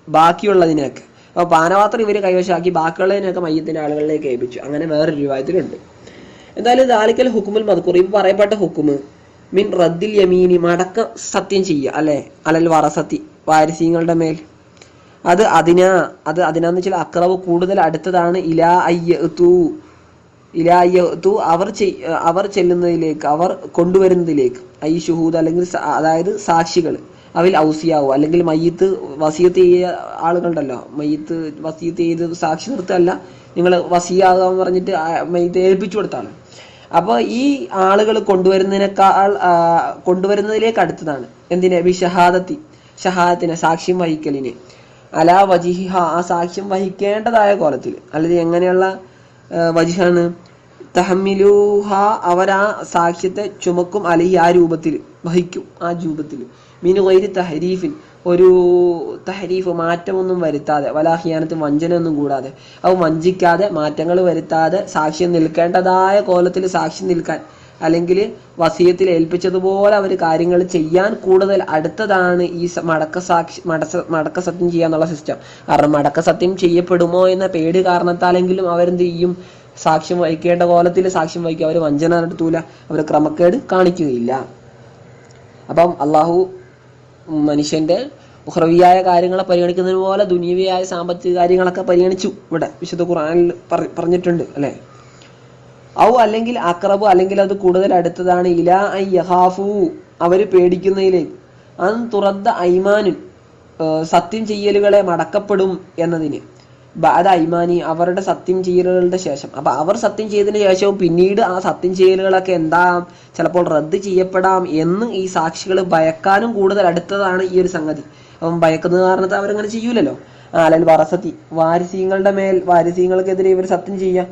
ബാക്കിയുള്ളതിനെയൊക്കെ, അപ്പോൾ പാനപാത്രം ഇവർ കൈവശമാക്കി, ബാക്കിയുള്ളതിനൊക്കെ മയ്യത്തിന്റെ ആളുകളിലേക്ക് ഏൽപ്പിച്ചു. അങ്ങനെ വേറൊരു രൂപത്തിലുണ്ട്. എന്തായാലും ദാലിക്കൽ ഹുക്കുമുൽ മദ്കൂർ, ഇപ്പൊ പറയപ്പെട്ട ഹുക്കുമ് മിൻ റദ്ദിൽ യമീനി, മടക്ക സത്യം ചെയ്യുക, അല്ലെ, അലൽ വറസത്തി, വാരിസീങ്ങളുടെ മേൽ. അത് അതിനാന്ന് വെച്ചാൽ അക്രവ് കൂടുതൽ അടുത്തതാണ്. ഇലാ അയ്യത്തു, അവർ ചെല്ലുന്നതിലേക്ക്, അവർ കൊണ്ടുവരുന്നതിലേക്ക്. ഐ ഷുഹൂദ്, അല്ലെങ്കിൽ അതായത് സാക്ഷികൾ. അവൽ ഔസിയാവോ, അല്ലെങ്കിൽ മയ്യത്ത് വസിയത്ത് ചെയ്യ ആളുകളുണ്ടല്ലോ, മയ്യത്ത് വസിയത്ത് ചെയ്ത് സാക്ഷി നിർത്തല്ല, നിങ്ങൾ വസിയാകാൻ പറഞ്ഞിട്ട് മയ്യത്ത് ഏൽപ്പിച്ചു കൊടുത്താണ്. അപ്പോൾ ഈ ആളുകൾ കൊണ്ടുവരുന്നതിലേക്ക് അടുത്തതാണ്. എന്തിനെ? ഷഹാദത്തിനെ, സാക്ഷ്യം വഹിക്കലിന്. അലാ വജിഹ, ആ സാക്ഷ്യം വഹിക്കേണ്ടതായ കോലത്തിൽ. അല്ലെങ്കിൽ എങ്ങനെയുള്ള വജിഹാണ്? തഹമ്മിലൂഹ, അവരാ സാക്ഷ്യത്തെ ചുമക്കും. അലഹി, ആ രൂപത്തിൽ വഹിക്കും, ആ രൂപത്തിൽ. മീൻ ഗൈരി തഹരീഫിൻ, ഒരു തഹരീഫ്, മാറ്റമൊന്നും വരുത്താതെ. വലാഹിയാനത്ത്, വഞ്ചനയൊന്നും കൂടാതെ. അത് വഞ്ചിക്കാതെ, മാറ്റങ്ങൾ വരുത്താതെ സാക്ഷ്യം നിൽക്കേണ്ടതായ കോലത്തിൽ സാക്ഷ്യം നിൽക്കാൻ, അല്ലെങ്കിൽ വസിയത്തിൽ ഏൽപ്പിച്ചതുപോലെ അവർ കാര്യങ്ങൾ ചെയ്യാൻ കൂടുതൽ അടുത്തതാണ് ഈ മടക്ക സത്യം ചെയ്യാന്നുള്ള സിസ്റ്റം. കാരണം മടക്ക സത്യം ചെയ്യപ്പെടുമോ എന്ന പേടി കാരണത്താലെങ്കിലും അവരെന്ത് ചെയ്യും? സാക്ഷ്യം വഹിക്കേണ്ട കോലത്തിൽ സാക്ഷ്യം വഹിക്കുക. അവർ വഞ്ചന നടത്തൂല, അവർ ക്രമക്കേട് കാണിക്കുകയില്ല. അപ്പം അള്ളാഹു മനുഷ്യന്റെ ഉഖ്റവിയായ കാര്യങ്ങളെ പരിഗണിക്കുന്നതിന് പോലെ ദുനിയവിയായ സാമ്പത്തിക കാര്യങ്ങളൊക്കെ പരിഗണിച്ചു ഇവിടെ വിശുദ്ധ ഖുർആനിൽ പറഞ്ഞിട്ടുണ്ട്, അല്ലെ? അല്ലെങ്കിൽ അക്രബ്, അല്ലെങ്കിൽ അത് കൂടുതൽ അടുത്തതാണ്. ഇലാ ഐ യഹാഫു, അവര് പേടിക്കുന്നതിലേക്ക്. അൻ തുറദ്ദ ഐമാനുൻ, സത്യം ചെയ്യലുകളെ മടക്കപ്പെടും എന്നതിന്. ബാദ ഐമാനി, അവരുടെ സത്യം ചെയ്യലുകളുടെ ശേഷം. അപ്പൊ അവർ സത്യം ചെയ്തതിന് ശേഷവും പിന്നീട് ആ സത്യം ചെയ്യലുകളൊക്കെ എന്താം, ചിലപ്പോൾ റദ്ദ് ചെയ്യപ്പെടാം എന്ന് ഈ സാക്ഷികൾ ഭയക്കാനും കൂടുതൽ അടുത്തതാണ് ഈ ഒരു സംഗതി. അപ്പം ഭയക്കുന്ന കാരണത്തെ അവരങ്ങനെ ചെയ്യൂലല്ലോ. അലൽ വറസത്തി, വാരിസീങ്ങളുടെ മേൽ, വാരിസീങ്ങൾക്കെതിരെ ഇവർ സത്യം ചെയ്യാം.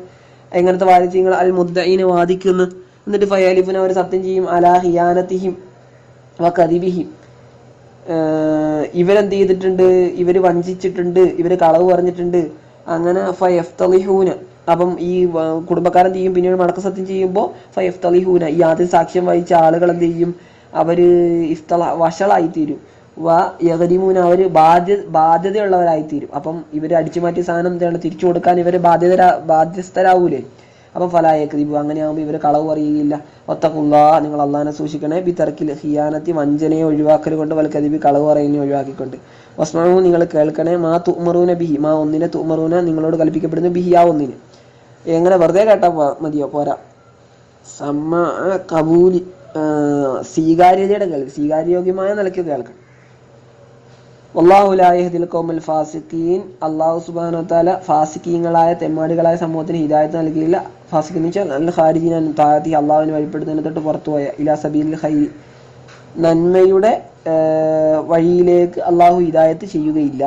എങ്ങനത്തെ വാരിസീങ്ങൾ? അൽ മുദ്ദഈന, വാദിക്കുന്നു. എന്നിട്ട് ഫയാലിഫുന, അവർ സത്യം ചെയ്യും. അലാ ഹിയാനത്തിഹിം വ കദിബിഹിം, ഇവരെന്ത് ചെയ്തിട്ടുണ്ട്? ഇവര് വഞ്ചിച്ചിട്ടുണ്ട്, ഇവര് കളവ് പറഞ്ഞിട്ടുണ്ട്. അങ്ങനെ ഫയഫ്തളിഹൂന, അപ്പം ഈ കുടുംബക്കാരെന്ത് ചെയ്യും? പിന്നീട് മടക്ക സത്യം ചെയ്യുമ്പോൾ ഫയഫ്തളിഹൂന, ഈ ആദ്യം സാക്ഷ്യം വഹിച്ച ആളുകൾ എന്ത് ചെയ്യും? അവര് വഷളായിത്തീരും. യഗരിമൂന, അവര് ബാധ്യതയുള്ളവരായിത്തീരും. അപ്പം ഇവര് അടിച്ചു മാറ്റിയ സാധനം എന്താണ്? തിരിച്ചു കൊടുക്കാൻ ഇവര് ബാധ്യസ്ഥരാവൂലേ? അപ്പം ഫലായക്രീബു, അങ്ങനെയാകുമ്പോൾ ഇവര് കളവ് പറയുകയില്ല. ഒത്തഖുല്ലാ, നിങ്ങൾ അള്ളാഹിനെ സൂക്ഷിക്കണേ. ബി തർക്കിൽ ഹിയാനത്തി, വഞ്ചനയെ ഒഴിവാക്കൽ കൊണ്ട്, വൽക്കദിബി, കളവ് പറയുന്നതിനെ ഒഴിവാക്കിക്കൊണ്ട്. വസ്മഊ, നിങ്ങൾ കേൾക്കണേ. മാ തുഅ്മറൂന ബിഹി, മാ ഒന്നിനെ, തുഅ്മറൂന നിങ്ങളോട് കൽപ്പിക്കപ്പെടുന്നു, ബിഹി ആ ഒന്നിന്. എങ്ങനെ വെറുതെ കേട്ടാ മതിയോ? പോരാ. സമ്മ കബൂലി, സ്വീകാര്യതയുടെ കേൾക്കുക, സ്വീകാര്യോഗ്യമായ നിലയ്ക്ക് കേൾക്കണം. വല്ലാഹു ലാ യഹ്ദിൽ ഖൗമൽ ഫാസിഖീൻ, അല്ലാഹു സുബ്ഹാനഹു വ തആല ഫാസിഖീങ്ങളായ തെമ്മാടികളായ സമൂഹത്തിന് ഹിദായത്ത് നൽകിയില്ല. ഫാസിഖ് എന്ന് വെച്ചാൽ അൽ ഖാരിജീന അൻ തഅതി, അല്ലാഹുവിനെ വഴിപ്പെടുന്നതിനെ തൊട്ട് പുറത്തുപോയ, ഇലാ സബീലിൽ ഖൈർ, നന്മയുടെ വഴിയിലേക്ക് അല്ലാഹു ഹിദായത്ത് ചെയ്യുകയില്ല.